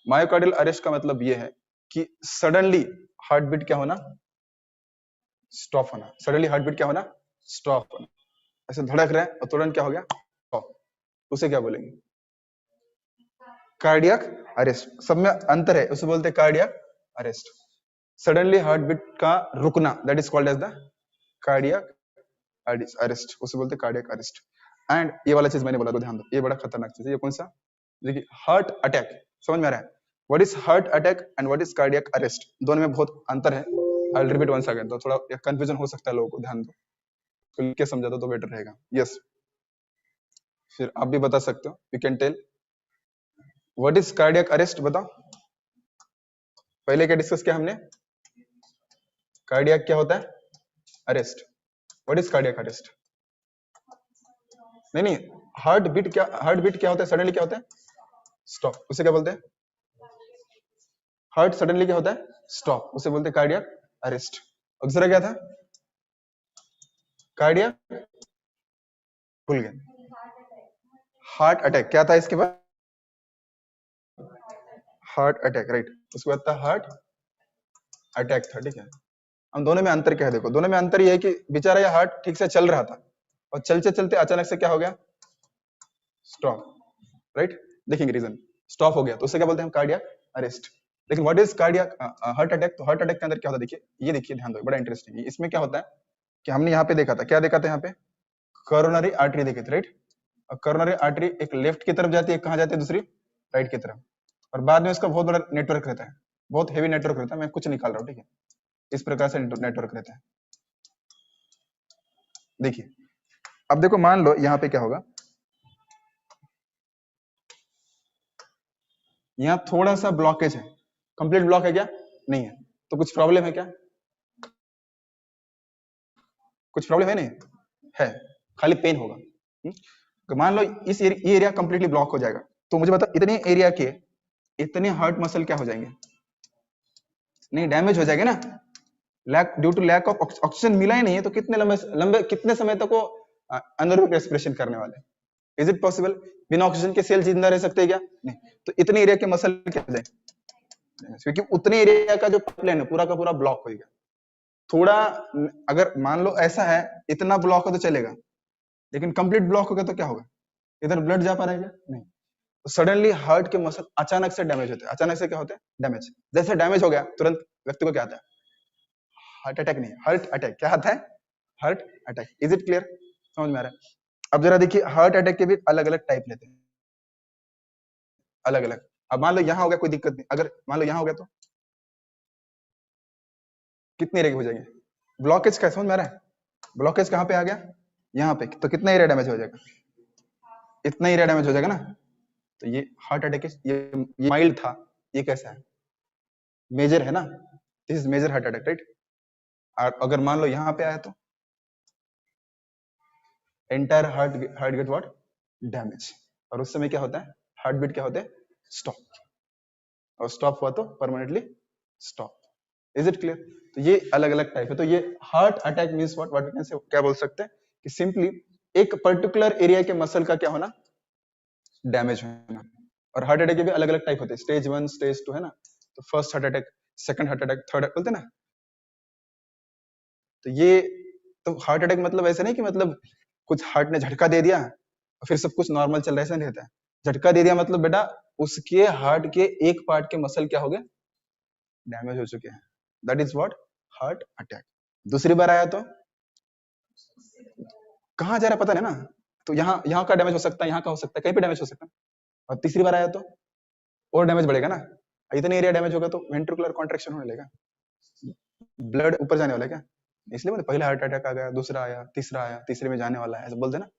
Myocardial arrest का मतलब ये है कि सडनली हार्ट बीट क्या होना, स्टॉप होना, सडनली हार्ट बीट क्या होना, स्टॉप होना, ऐसे धड़क रहा है और तुरंत क्या हो गया, स्टॉप, उसे क्या बोलेंगे, कार्डियक अरेस्ट। सब में अंतर है, उसे बोलते हैं cardiac arrest. Suddenly heart beat का रुकना, that is called as the cardiac arrest, उसे बोलते हैं कार्डियक अरेस्ट। एंड ये वाला चीज मैंने बोला तो ध्यान दो, ये बड़ा खतरनाक चीज है, ये कौन सा, देखिए हार्ट अटैक, समझ में आ रहा है, what is heart attack and what is cardiac arrest, दोनों में बहुत अंतर है। I will repeat once again, तो थोड़ा कंफ्यूजन हो सकता है लोगों को, ध्यान दो, तो लिख के समझा दो तो बेटर रहेगा। यस, फिर आप भी बता सकते हो, you can tell what is cardiac arrest, बताओ। पहले क्या डिस्कस किया हमने, कार्डियक क्या होता है, arrest, what is cardiac arrest, नहीं नहीं, हार्ट बीट क्या होता है, सडनली क्या होता है, स्टॉप, उसे क्या बोलते हैं, हार्ट सडनली क्या होता है, स्टॉप, उसे बोलते हैं कार्डियक अरेस्ट। और दूसरा क्या था, कार्डियक, भूल गए, हार्ट अटैक, क्या था इसके बाद, हार्ट अटैक, राइट, उसके बाद था हार्ट अटैक था, ठीक है। हम दोनों में अंतर क्या है, देखो दोनों में अंतर ये है कि बेचारा ये हार्ट ठीक से चल रहा था और चलते चलते अचानक से क्या हो गया, स्टॉप, राइट, देखेंगे रीजन, स्टॉप हो गया तो उसे क्या बोलते हैं हम, कार्डियक अरेस्ट। लेकिन what is cardiac heart attack, तो हार्ट अटैक के अंदर क्या होता है, देखिए ये देखिए, ध्यान दो, बड़ा इंटरेस्टिंग है, इसमें क्या होता है कि हमने यहाँ पे देखा था, क्या देखा था यहाँ पे, कोरोनरी आर्टरी देखी थी, राइट, और कोरोनरी आर्टरी एक लेफ्ट की तरफ जाती है, कहाँ जाती है, दूसरी राइट की तरफ, और बाद में इसका बहुत बड़ा नेटवर्क रहता है, बहुत हेवी नेटवर्क रहता है, मैं कुछ निकाल रहा हूँ, ठीक है, इस प्रकार से नेटवर्क रहता है। देखिए अब देखो, मान लो यहाँ पे क्या होगा, यहाँ थोड़ा सा ब्लॉकेज है, कंप्लीट ब्लॉक है क्या, नहीं है, तो कुछ प्रॉब्लम है क्या, कुछ प्रॉब्लम है, नहीं है, खाली पेन होगा। तो मान लो इस ये एरिया कंप्लीटली ब्लॉक हो जाएगा, तो मुझे बताओ इतने एरिया के इतने हार्ट मसल क्या हो जाएंगे, नहीं डैमेज हो जाएंगे ना, lack due to lack of oxygen मिला ही नहीं है, तो कितने लंबे लंबे कितने समय तक वो अनरोबिक रेस्पिरेशन करने वाले, इज इट पॉसिबल, बिना ऑक्सीजन के सेल जिंदा रह सकते हैं क्या, नहीं, तो इतने एरिया के मसल क्या हो जाएंगे, क्योंकि उतने एरिया का जो पाइपलाइन है पूरा का पूरा ब्लॉक हो गया। थोड़ा अगर मान लो ऐसा है, इतना ब्लॉक हो तो चलेगा, लेकिन कंप्लीट ब्लॉक हो गया तो क्या होगा, इधर ब्लड जा पा रहा है क्या, नहीं, तो सडनली हार्ट के मसल अचानक से डैमेज होते हैं, अचानक से क्या होते हैं, डैमेज, जैसे डैमेज हो गया तुरंत व्यक्ति को क्या आता है, हार्ट अटैक, नहीं हार्ट अटैक, क्या आता है, heart attack, is it clear, समझ में आ रहा है। अब जरा देखिए हार्ट अटैक के भी अलग अलग टाइप लेते हैं, अलग अलग, अब मान लो यहाँ हो गया कोई दिक्कत नहीं, अगर मान लो यहाँ हो गया तो कितने एरिया हो जाएंगे, ब्लॉकेज का समझ में आ रहा है, ब्लॉकेज कहाँ पे आ गया, यहाँ पे, तो कितना एरिया डैमेज हो जाएगा, इतना एरिया डैमेज हो जाएगा ना, तो ये हार्ट अटैक, ये माइल्ड था, ये कैसा है, मेजर है ना, this is major heart attack, right, और अगर मान लो यहाँ पे आया तो entire heart get what, damage, और उस समय क्या होता है, हार्ट बीट क्या होता है, स्टॉप, और स्टॉप हुआ तो permanently stop, is it clear. तो ये अलग अलग टाइप है, तो ये heart attack means what, what we can say, क्या बोल सकते हैं कि सिंपली एक पर्टिकुलर एरिया के मसल का क्या होना, डैमेज होना। और हार्ट अटैक के भी अलग अलग टाइप होते हैं, स्टेज 1 स्टेज 2 है ना, तो first heart attack, second heart attack, third बोलते हैं ना, तो ये, तो हार्ट अटैक मतलब ऐसा नहीं कि मतलब कुछ हार्ट ने झटका दे दिया और फिर सब कुछ नॉर्मल चल रहा है, ऐसा नहीं रहता है, झटका दे दिया मतलब बेटा उसके हार्ट के एक पार्ट के मसल क्या हो गए, डैमेज हो चुके हैं, that is what, heart attack. दूसरी बार आया तो कहाँ जा रहा है पता नहीं ना, तो यहाँ का डैमेज हो सकता है, यहाँ का हो सकता है, कहीं पे डैमेज हो सकता है, और तीसरी बार आया तो और डैमेज बढ़ेगा ना, इतने एरिया डैमेज होगा तो वेंट्रिकुलर कॉन्ट्रैक्शन होने लगेगा, ब्लड ऊपर जाने वाला है क्या, इसलिए बोले पहले हार्ट अटैक आ गया, दूसरा आया, तीसरा आया, तीसरे में जाने वाला है, ऐसा बोलते हैं ना,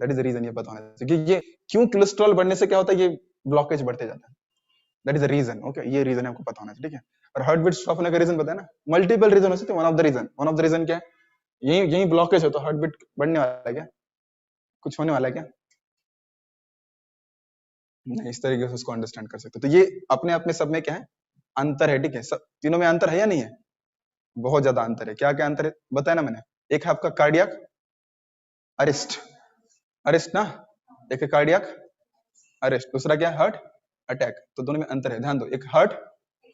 दैट इज द रीजन, ये पता होना चाहिए कि ये क्यों कोलेस्ट्रॉल बढ़ने से क्या होता है, ये ब्लॉकेज बढ़ते जाता है, that is the reason, okay, ये रीजन है, आपको पता होना चाहिए, ठीक है। और हार्ट बीट स्टॉप होने का रीजन बताया ना, मल्टीपल रीजन हो सकते हैं, वन ऑफ द रीजन क्या है, यही यही ब्लॉकेज हो तो हार्ट बीट बढ़ने वाला है क्या, कुछ होने वाला है क्या, नहीं, इस तरीके से उसको अंडरस्टैंड कर सकते हो। तो ये अपने आप में सब में क्या है, अंतर है, ठीक है, सब तीनों में अंतर है या नहीं है, बहुत ज्यादा अंतर है, क्या क्या अंतर है बताया ना मैंने, एक है आपका कार्डियक अरेस्ट, अरेस्ट ना, एक है कार्डियक अरेस्ट, दूसरा क्या है हार्ट अटैक, तो दोनों में अंतर है, ध्यान दो, एक हार्ट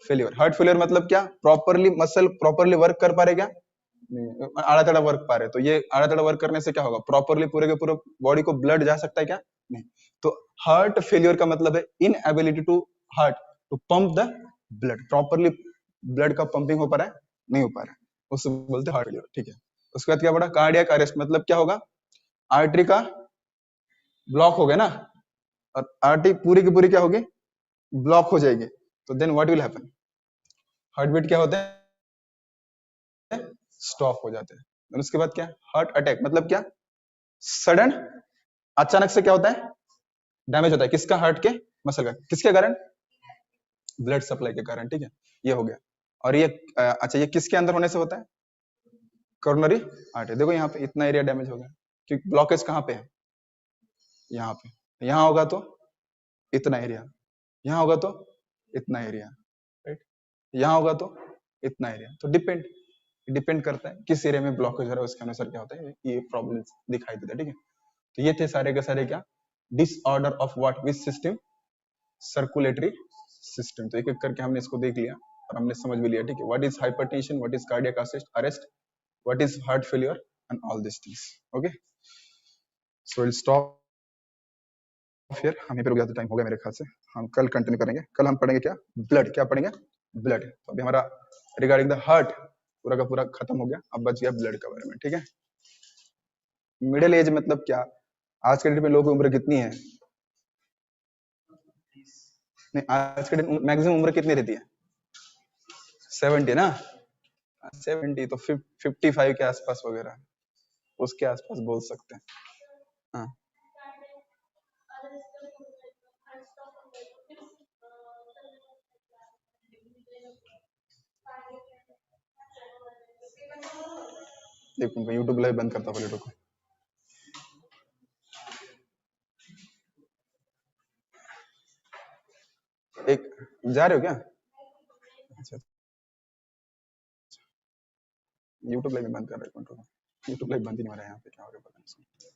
फेलियर, हार्ट फेलियर मतलब क्या, प्रॉपरली मसल प्रॉपरली वर्क कर पा रहे क्या, नहीं, आड़ा टेढ़ा वर्क पा रहे, तो ये आड़ा टेढ़ा वर्क करने से क्या होगा, प्रॉपरली पूरे के पूरे बॉडी को ब्लड जा सकता है क्या, नहीं, तो हार्ट फेलियर का मतलब है inability to heart to pump the blood, properly blood का पंपिंग हो पा रहा है, नहीं हो पा रहा है, उसको बोलते हैं हार्ट फेलियर, ठीक है। उसके बाद क्या बड़ा, कार्डियक अरेस्ट मतलब क्या होगा, आर्टरी का ब्लॉक हो गया ना, और आर्टरी पूरी की पूरी क्या होगी, ब्लॉक हो जाएगी, तो then what will happen, heart beat क्या होता है, स्टॉप हो जाते हैं। और उसके बाद क्या, हार्ट अटैक मतलब क्या, सडन अचानक से क्या होता है, डैमेज होता है, किसका, हार्ट के मसल का, किसके कारण, ब्लड सप्लाई के कारण, ठीक है, ये हो गया। और ये अच्छा, ये किसके अंदर होने से होता है, कोरोनरी आर्टरी, देखो यहाँ पे इतना एरिया डैमेज हो गया, क्योंकि ब्लॉकेज कहाँ पे है, यहाँ पे, यहाँ होगा तो इतना एरिया, यहाँ होगा तो इतना एरिया, राइट, यहाँ होगा तो इतना एरिया। तो डिपेंड करता है किस एरिया में ब्लॉकेज हो रहा है, उसके अनुसार क्या होता है, ये प्रॉब्लम दिखाई देता है। ठीक है, तो ये थे सारे के सारे क्या, disorder of what, which system, circulatory system. तो एक एक करके हमने इसको देख लिया और हमने समझ भी लिया। ठीक है, what is hypertension, what is cardiac arrest, what is heart failure and all this things. Okay, so will stop फिर, हमें पे रुक जाता, टाइम हो गया मेरे ख्याल से। हम कल कंटिन्यू करेंगे। कल हम पढ़ेंगे क्या, ब्लड। क्या पढ़ेंगे, ब्लड। तो अभी हमारा रिगार्डिंग द हार्ट पूरा का पूरा खत्म हो गया, अब बच गया ब्लड के बारे में। ठीक है, मिडिल एज मतलब क्या, आज के डेट में लोगों की उम्र कितनी है, नहीं आज के डेट मैक्सिमम उम्र कितनी रहती है, 70 ना, 70 तो 55 के आसपास वगैरह, उसके आसपास बोल सकते हैं। हाँ, एक मिनट, यूट्यूब लाइव बंद करता हूँ, रुको। एक जा रहे हो क्या, अच्छा, यूट्यूब लाइव बंद कर रहे हो, यूट्यूब लाइव बंद ही नहीं हो रहा है यहाँ पे, क्या हो रहा है पता नहीं।